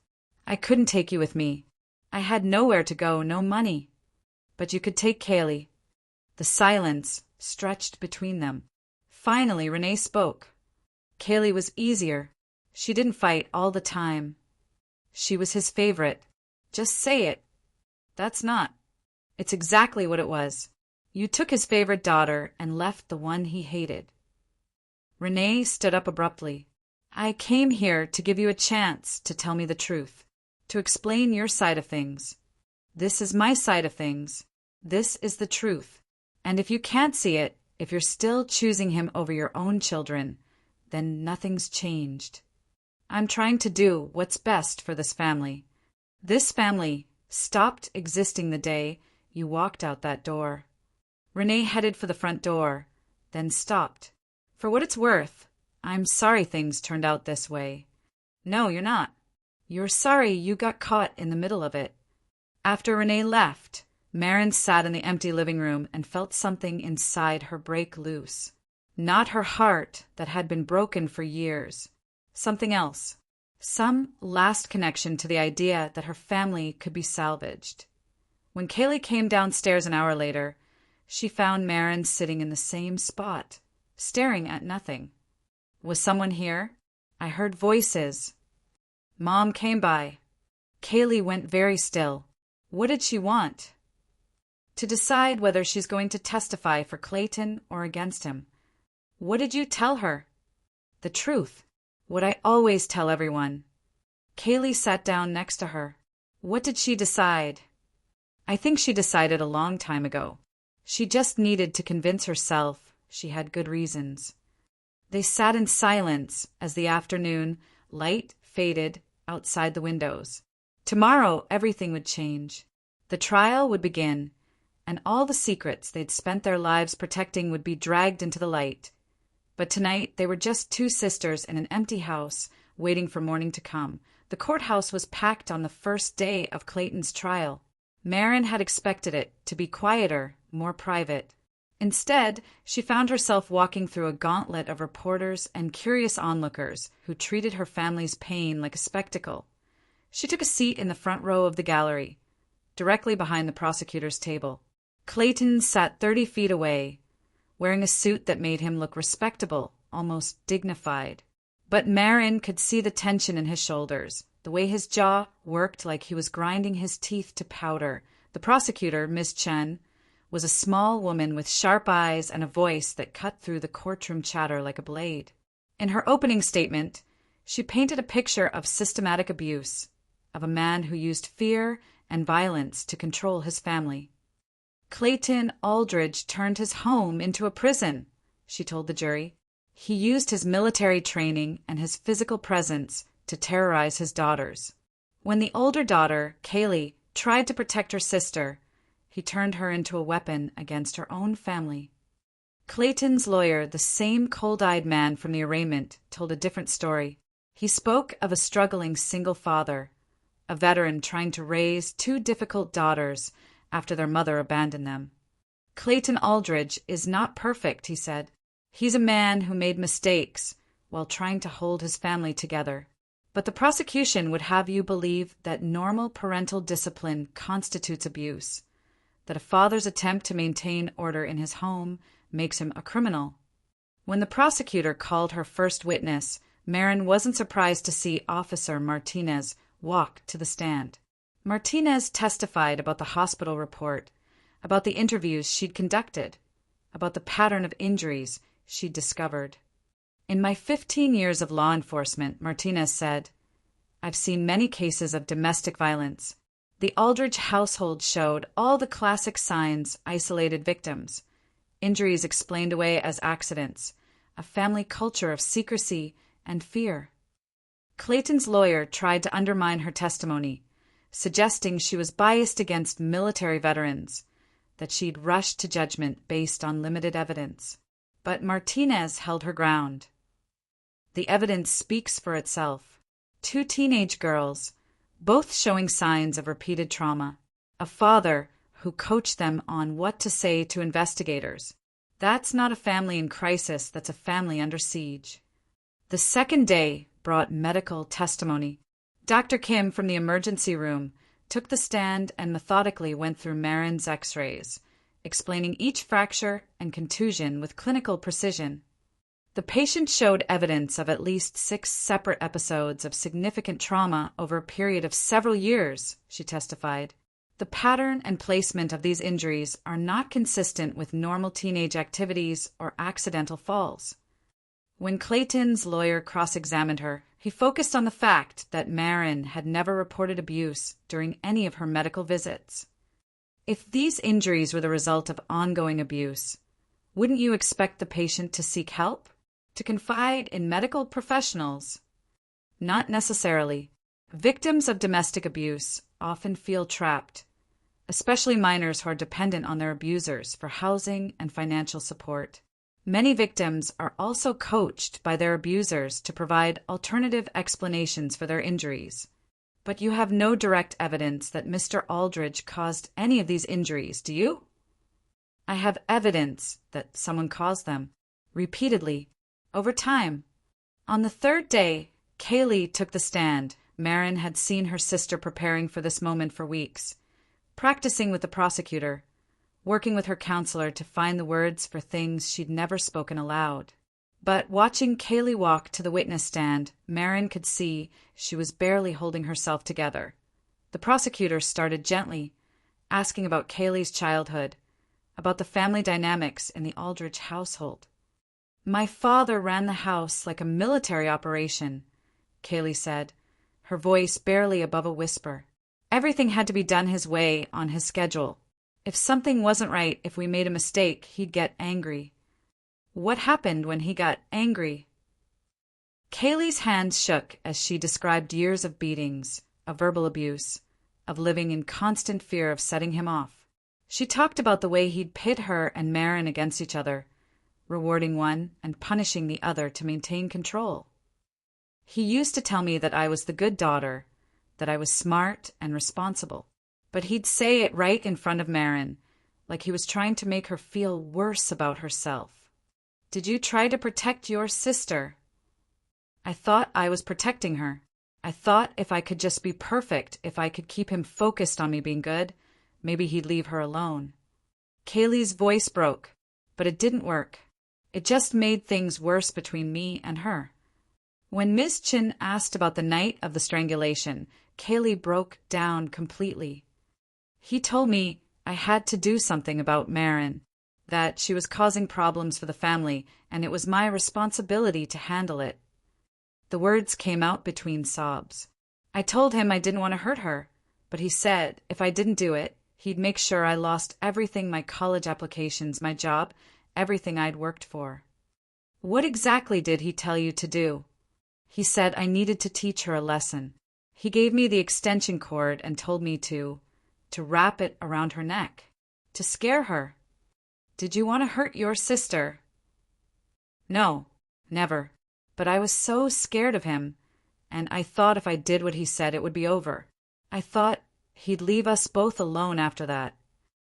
I couldn't take you with me. I had nowhere to go, no money. But you could take Kaylee. The silence stretched between them. Finally, Renee spoke. Kaylee was easier. She didn't fight all the time. She was his favorite. Just say it. That's not. It's exactly what it was. You took his favorite daughter and left the one he hated. Renee stood up abruptly. I came here to give you a chance to tell me the truth, to explain your side of things. This is my side of things. This is the truth. And if you can't see it, if you're still choosing him over your own children, then nothing's changed. I'm trying to do what's best for this family. This family stopped existing the day you walked out that door. Renee headed for the front door, then stopped. For what it's worth, I'm sorry things turned out this way. No, you're not. You're sorry you got caught in the middle of it. After Renee left, Marin sat in the empty living room and felt something inside her break loose. Not her heart that had been broken for years. Something else. Some last connection to the idea that her family could be salvaged. When Kaylee came downstairs an hour later, she found Marin sitting in the same spot, staring at nothing. Was someone here? I heard voices. Mom came by. Kaylee went very still. What did she want? To decide whether she's going to testify for Clayton or against him. What did you tell her? The truth. What I always tell everyone. Kaylee sat down next to her. What did she decide? I think she decided a long time ago. She just needed to convince herself she had good reasons. They sat in silence as the afternoon light faded outside the windows. Tomorrow everything would change. The trial would begin, and all the secrets they'd spent their lives protecting would be dragged into the light. But tonight they were just two sisters in an empty house, waiting for morning to come. The courthouse was packed on the first day of Clayton's trial. Marin had expected it to be quieter, more private. Instead, she found herself walking through a gauntlet of reporters and curious onlookers who treated her family's pain like a spectacle. She took a seat in the front row of the gallery, directly behind the prosecutor's table. Clayton sat 30 feet away, wearing a suit that made him look respectable, almost dignified. But Marin could see the tension in his shoulders, the way his jaw worked like he was grinding his teeth to powder. The prosecutor, Miss Chen, was a small woman with sharp eyes and a voice that cut through the courtroom chatter like a blade. In her opening statement, she painted a picture of systematic abuse, of a man who used fear and violence to control his family. Clayton Aldridge turned his home into a prison, she told the jury. He used his military training and his physical presence to terrorize his daughters. When the older daughter, Kaylee, tried to protect her sister, he turned her into a weapon against her own family. Clayton's lawyer, the same cold-eyed man from the arraignment, told a different story. He spoke of a struggling single father, a veteran trying to raise two difficult daughters after their mother abandoned them. Clayton Aldridge is not perfect, he said. He's a man who made mistakes while trying to hold his family together. But the prosecution would have you believe that normal parental discipline constitutes abuse, that a father's attempt to maintain order in his home makes him a criminal. When the prosecutor called her first witness, Marin wasn't surprised to see Officer Martinez walk to the stand. Martinez testified about the hospital report, about the interviews she'd conducted, about the pattern of injuries she'd discovered. In my 15 years of law enforcement, Martinez said, I've seen many cases of domestic violence. The Aldridge household showed all the classic signs: isolated victims, injuries explained away as accidents, a family culture of secrecy and fear. Clayton's lawyer tried to undermine her testimony, suggesting she was biased against military veterans, that she'd rushed to judgment based on limited evidence. But Martinez held her ground. The evidence speaks for itself. Two teenage girls, both showing signs of repeated trauma. A father who coached them on what to say to investigators. That's not a family in crisis, that's a family under siege. The second day brought medical testimony. Dr. Kim from the emergency room took the stand and methodically went through Marin's x-rays, explaining each fracture and contusion with clinical precision. The patient showed evidence of at least 6 separate episodes of significant trauma over a period of several years, she testified. The pattern and placement of these injuries are not consistent with normal teenage activities or accidental falls. When Clayton's lawyer cross-examined her, he focused on the fact that Marin had never reported abuse during any of her medical visits. If these injuries were the result of ongoing abuse, wouldn't you expect the patient to seek help? To confide in medical professionals? Not necessarily. Victims of domestic abuse often feel trapped, especially minors who are dependent on their abusers for housing and financial support. Many victims are also coached by their abusers to provide alternative explanations for their injuries. But you have no direct evidence that Mr. Aldridge caused any of these injuries, do you? I have evidence that someone caused them, repeatedly, over time. On the third day, Kaylee took the stand. Marin had seen her sister preparing for this moment for weeks, practicing with the prosecutor, working with her counselor to find the words for things she'd never spoken aloud. But watching Kaylee walk to the witness stand, Marin could see she was barely holding herself together. The prosecutor started gently, asking about Kaylee's childhood, about the family dynamics in the Aldridge household. My father ran the house like a military operation, Kaylee said, her voice barely above a whisper. Everything had to be done his way, on his schedule. If something wasn't right, if we made a mistake, he'd get angry. What happened when he got angry? Kaylee's hands shook as she described years of beatings, of verbal abuse, of living in constant fear of setting him off. She talked about the way he'd pit her and Marin against each other, rewarding one and punishing the other to maintain control. He used to tell me that I was the good daughter, that I was smart and responsible, but he'd say it right in front of Marin, like he was trying to make her feel worse about herself. Did you try to protect your sister? I thought I was protecting her. I thought if I could just be perfect, if I could keep him focused on me being good, maybe he'd leave her alone. Kaylee's voice broke, but it didn't work. It just made things worse between me and her. When Ms. Chin asked about the night of the strangulation, Kaylee broke down completely. He told me I had to do something about Marin, that she was causing problems for the family, and it was my responsibility to handle it. The words came out between sobs. I told him I didn't want to hurt her, but he said if I didn't do it, he'd make sure I lost everything, my college applications, my job, everything I'd worked for. What exactly did he tell you to do? He said I needed to teach her a lesson. He gave me the extension cord and told me to wrap it around her neck, to scare her. Did you want to hurt your sister? No, never. But I was so scared of him, and I thought if I did what he said, it would be over. I thought he'd leave us both alone after that.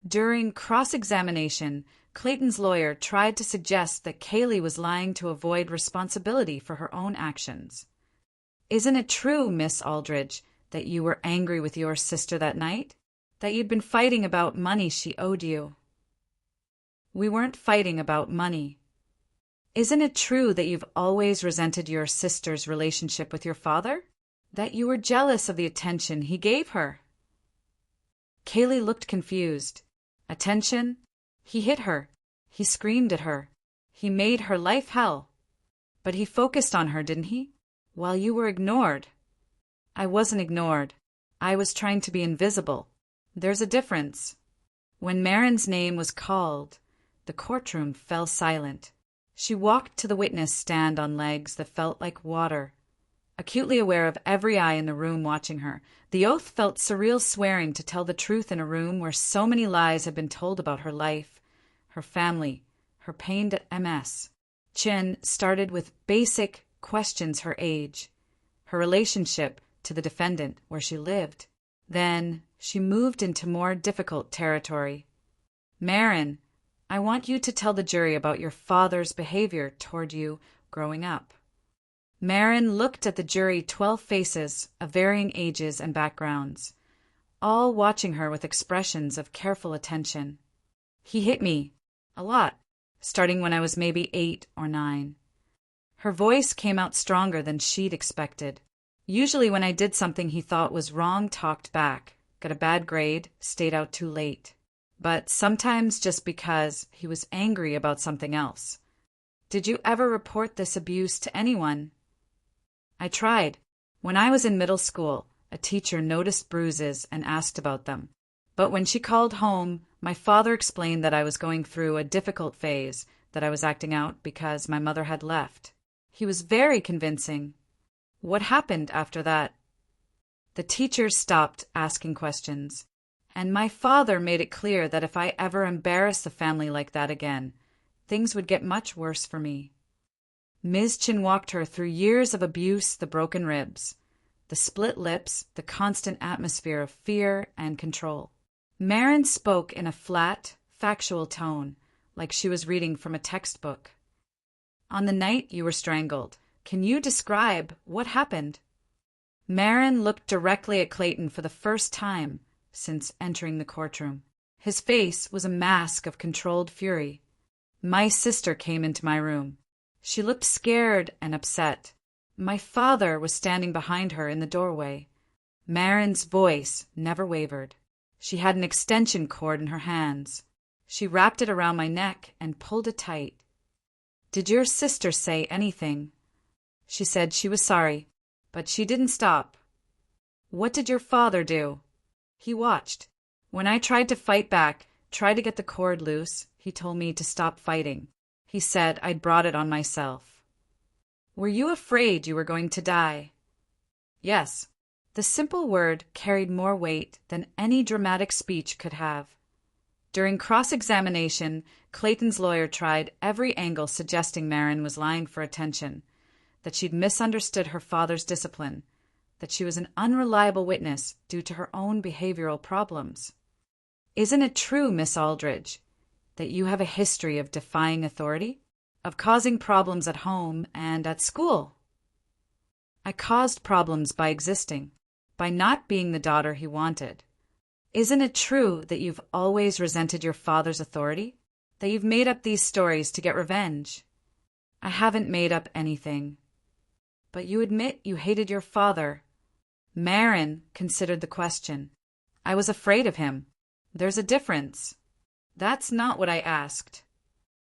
During cross-examination, Clayton's lawyer tried to suggest that Kaylee was lying to avoid responsibility for her own actions. Isn't it true, Miss Aldridge, that you were angry with your sister that night? That you'd been fighting about money she owed you? We weren't fighting about money. Isn't it true that you've always resented your sister's relationship with your father? That you were jealous of the attention he gave her? Kaylee looked confused. Attention? He hit her. He screamed at her. He made her life hell. But he focused on her, didn't he? While you were ignored. I wasn't ignored. I was trying to be invisible. There's a difference. When Marin's name was called, the courtroom fell silent. She walked to the witness stand on legs that felt like water, acutely aware of every eye in the room watching her. The oath felt surreal, swearing to tell the truth in a room where so many lies had been told about her life, her family, her pained MS. Chin started with basic questions: her age, her relationship to the defendant, where she lived. Then she moved into more difficult territory. Marin, I want you to tell the jury about your father's behavior toward you growing up. Marin looked at the jury, 12 faces of varying ages and backgrounds, all watching her with expressions of careful attention. He hit me, a lot, starting when I was maybe 8 or 9. Her voice came out stronger than she'd expected. Usually when I did something he thought was wrong, talked back, got a bad grade, stayed out too late. But sometimes just because he was angry about something else. Did you ever report this abuse to anyone? I tried. When I was in middle school, a teacher noticed bruises and asked about them. But when she called home, my father explained that I was going through a difficult phase, that I was acting out because my mother had left. He was very convincing. What happened after that? The teacher stopped asking questions, and my father made it clear that if I ever embarrassed the family like that again, things would get much worse for me. Ms. Chin walked her through years of abuse, the broken ribs, the split lips, the constant atmosphere of fear and control. Marin spoke in a flat, factual tone, like she was reading from a textbook. On the night you were strangled, can you describe what happened? Marin looked directly at Clayton for the first time since entering the courtroom. His face was a mask of controlled fury. My sister came into my room. She looked scared and upset. My father was standing behind her in the doorway. Marin's voice never wavered. She had an extension cord in her hands. She wrapped it around my neck and pulled it tight. Did your sister say anything? She said she was sorry, but she didn't stop. What did your father do? He watched. When I tried to fight back, tried to get the cord loose, he told me to stop fighting. He said I'd brought it on myself. Were you afraid you were going to die? Yes. The simple word carried more weight than any dramatic speech could have. During cross-examination, Clayton's lawyer tried every angle suggesting Marin was lying for attention, that she'd misunderstood her father's discipline, that she was an unreliable witness due to her own behavioral problems. Isn't it true, Miss Aldridge, that you have a history of defying authority, of causing problems at home and at school? I caused problems by existing, by not being the daughter he wanted. Isn't it true that you've always resented your father's authority, that you've made up these stories to get revenge? I haven't made up anything. But you admit you hated your father. Marin considered the question. I was afraid of him. There's a difference. That's not what I asked.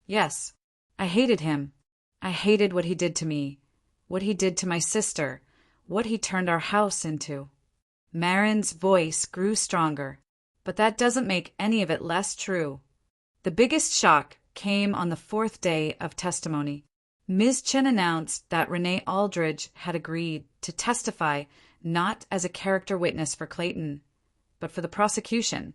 Yes, I hated him. I hated what he did to me, what he did to my sister, what he turned our house into. Marin's voice grew stronger, but that doesn't make any of it less true. The biggest shock came on the fourth day of testimony. Ms. Chin announced that Renee Aldridge had agreed to testify not as a character witness for Clayton, but for the prosecution.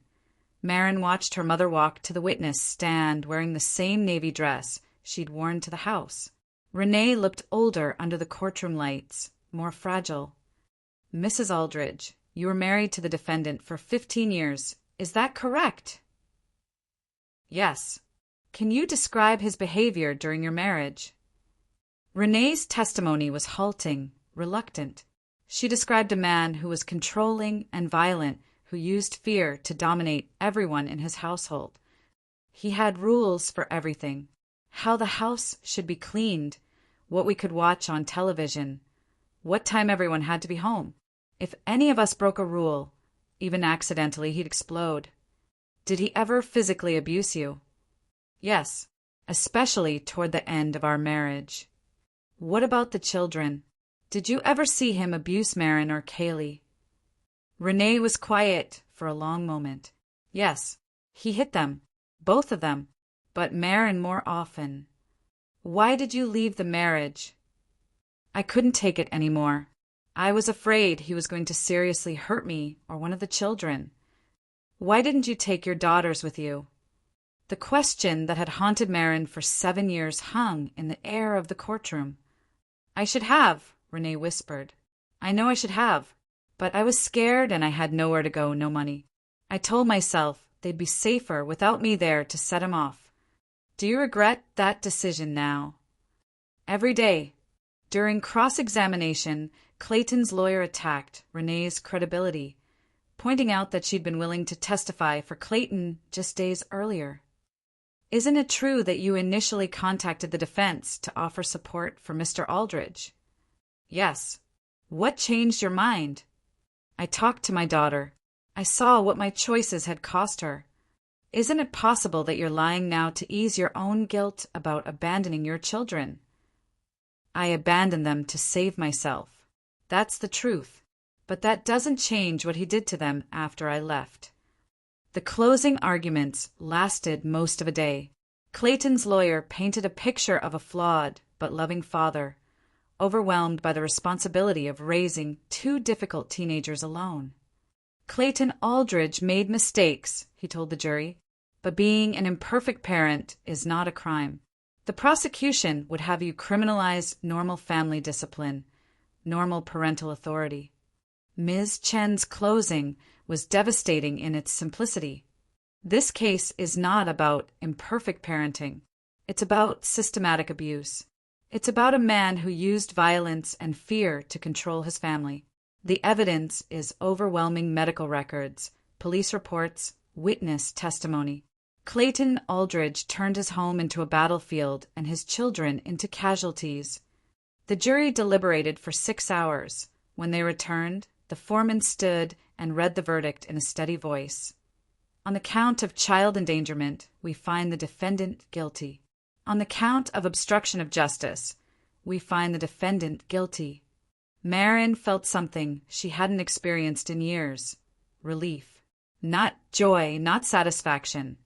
Marin watched her mother walk to the witness stand wearing the same navy dress she'd worn to the house. Renee looked older under the courtroom lights, more fragile. Mrs. Aldridge, you were married to the defendant for 15 years. Is that correct? Yes. Can you describe his behavior during your marriage? Renee's testimony was halting, reluctant. She described a man who was controlling and violent, who used fear to dominate everyone in his household. He had rules for everything, how the house should be cleaned, what we could watch on television, what time everyone had to be home. If any of us broke a rule, even accidentally, he'd explode. Did he ever physically abuse you? Yes, especially toward the end of our marriage. What about the children? Did you ever see him abuse Marin or Kaylee? Renee was quiet for a long moment. Yes, he hit them, both of them, but Marin more often. Why did you leave the marriage? I couldn't take it anymore. I was afraid he was going to seriously hurt me or one of the children. Why didn't you take your daughters with you? The question that had haunted Marin for 7 years hung in the air of the courtroom. I should have, Renee whispered. I know I should have, but I was scared and I had nowhere to go, no money. I told myself they'd be safer without me there to set him off. Do you regret that decision now? Every day. During cross-examination, Clayton's lawyer attacked Renee's credibility, pointing out that she'd been willing to testify for Clayton just days earlier. Isn't it true that you initially contacted the defense to offer support for Mr. Aldridge? Yes. What changed your mind? I talked to my daughter. I saw what my choices had cost her. Isn't it possible that you're lying now to ease your own guilt about abandoning your children? I abandoned them to save myself. That's the truth. But that doesn't change what he did to them after I left. The closing arguments lasted most of a day. Clayton's lawyer painted a picture of a flawed but loving father, overwhelmed by the responsibility of raising 2 difficult teenagers alone. Clayton Aldridge made mistakes, he told the jury, but being an imperfect parent is not a crime. The prosecution would have you criminalize normal family discipline, normal parental authority. Ms. Chen's closing was devastating in its simplicity. This case is not about imperfect parenting. It's about systematic abuse. It's about a man who used violence and fear to control his family. The evidence is overwhelming: medical records, police reports, witness testimony. Clayton Aldridge turned his home into a battlefield and his children into casualties. The jury deliberated for 6 hours. When they returned, the foreman stood and read the verdict in a steady voice. On the count of child endangerment, we find the defendant guilty. On the count of obstruction of justice, we find the defendant guilty. Marin felt something she hadn't experienced in years. Relief. Not joy, not satisfaction.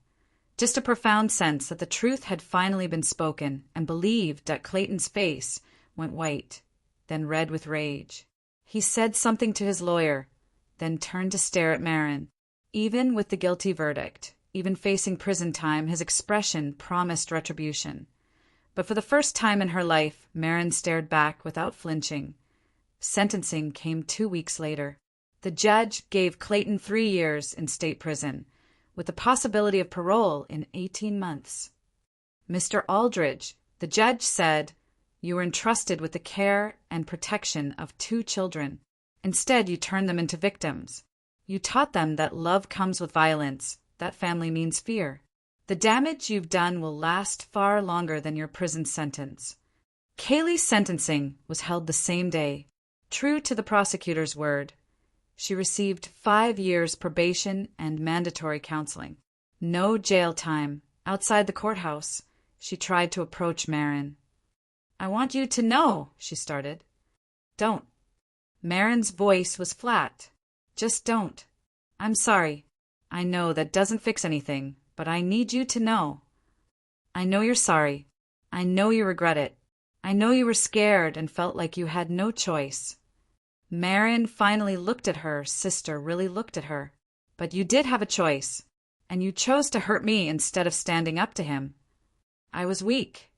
Just a profound sense that the truth had finally been spoken, and believed that Clayton's face went white, then red with rage. He said something to his lawyer, then turned to stare at Marin. Even with the guilty verdict, even facing prison time, his expression promised retribution. But for the first time in her life, Marin stared back without flinching. Sentencing came 2 weeks later. The judge gave Clayton 3 years in state prison, with the possibility of parole in 18 months. Mr. Aldridge, the judge said, you were entrusted with the care and protection of 2 children. Instead, you turned them into victims. You taught them that love comes with violence, that family means fear. The damage you've done will last far longer than your prison sentence. Kaylee's sentencing was held the same day. True to the prosecutor's word, she received 5 years probation and mandatory counseling. No jail time. Outside the courthouse, she tried to approach Marin. I want you to know, she started. Don't. Marin's voice was flat. Just don't. I'm sorry. I know that doesn't fix anything, but I need you to know. I know you're sorry. I know you regret it. I know you were scared and felt like you had no choice. Marin finally looked at her sister, really looked at her. But you did have a choice, and you chose to hurt me instead of standing up to him. I was weak.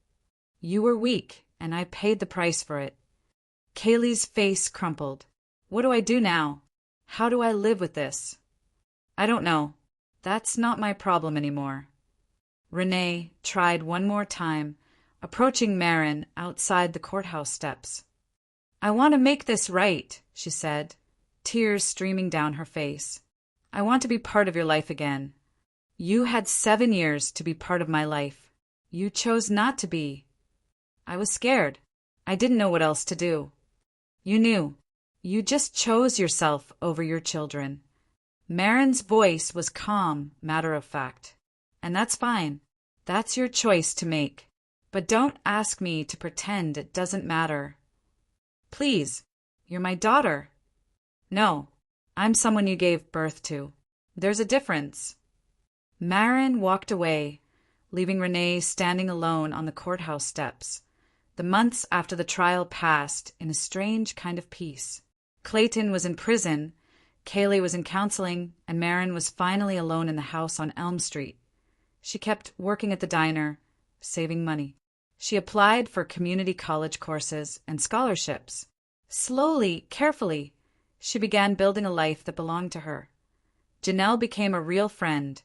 You were weak, and I paid the price for it. Kaylee's face crumpled. What do I do now? How do I live with this? I don't know. That's not my problem anymore. Renee tried one more time, approaching Marin outside the courthouse steps. I want to make this right, she said, tears streaming down her face. I want to be part of your life again. You had 7 years to be part of my life. You chose not to be. I was scared. I didn't know what else to do. You knew. You just chose yourself over your children. Marin's voice was calm, matter of fact. And that's fine. That's your choice to make. But don't ask me to pretend it doesn't matter. Please, you're my daughter. No, I'm someone you gave birth to. There's a difference. Marin walked away, leaving Renee standing alone on the courthouse steps. The months after the trial passed in a strange kind of peace. Clayton was in prison, Kaylee was in counseling, and Marin was finally alone in the house on Elm Street. She kept working at the diner, saving money. She applied for community college courses and scholarships. Slowly, carefully, she began building a life that belonged to her. Janelle became a real friend,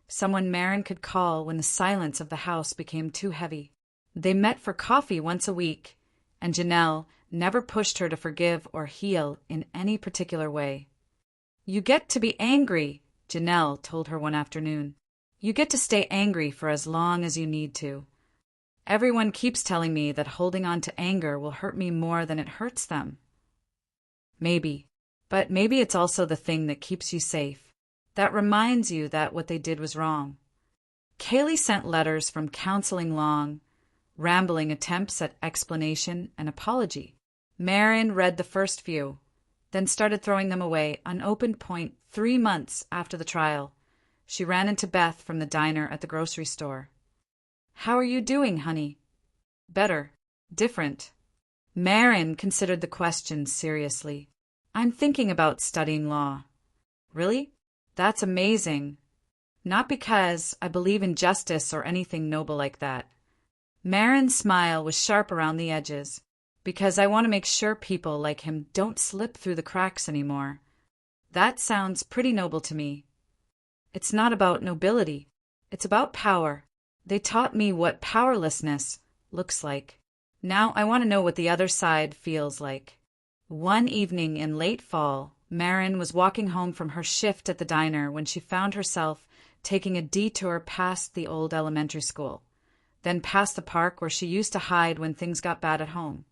someone Marin could call when the silence of the house became too heavy. They met for coffee once a week, and Janelle never pushed her to forgive or heal in any particular way. You get to be angry, Janelle told her one afternoon. You get to stay angry for as long as you need to. Everyone keeps telling me that holding on to anger will hurt me more than it hurts them. Maybe. But maybe it's also the thing that keeps you safe, that reminds you that what they did was wrong. Kaylee sent letters from counseling long, rambling attempts at explanation and apology. Marin read the first few, then started throwing them away, unopened. 3 months after the trial, she ran into Beth from the diner at the grocery store. How are you doing, honey? Better. Different. Marin considered the question seriously. I'm thinking about studying law. Really? That's amazing. Not because I believe in justice or anything noble like that. Marin's smile was sharp around the edges. Because I want to make sure people like him don't slip through the cracks anymore. That sounds pretty noble to me. It's not about nobility. It's about power. They taught me what powerlessness looks like. Now I want to know what the other side feels like. One evening in late fall, Marin was walking home from her shift at the diner when she found herself taking a detour past the old elementary school, then past the park where she used to hide when things got bad at home.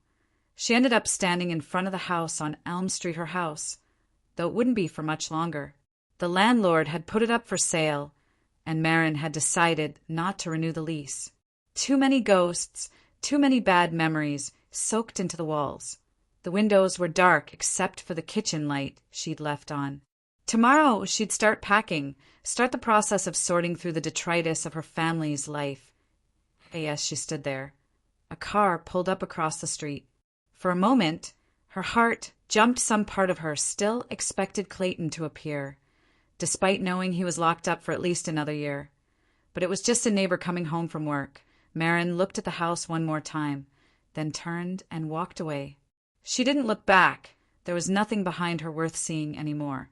She ended up standing in front of the house on Elm Street, her house, though it wouldn't be for much longer. The landlord had put it up for sale, and Marin had decided not to renew the lease. Too many ghosts, too many bad memories soaked into the walls. The windows were dark except for the kitchen light she'd left on. Tomorrow she'd start packing, start the process of sorting through the detritus of her family's life. As she stood there, a car pulled up across the street. For a moment, her heart jumped. Some part of her still expected Clayton to appear, despite knowing he was locked up for at least another year. But it was just a neighbor coming home from work. Marin looked at the house one more time, then turned and walked away. She didn't look back. There was nothing behind her worth seeing anymore.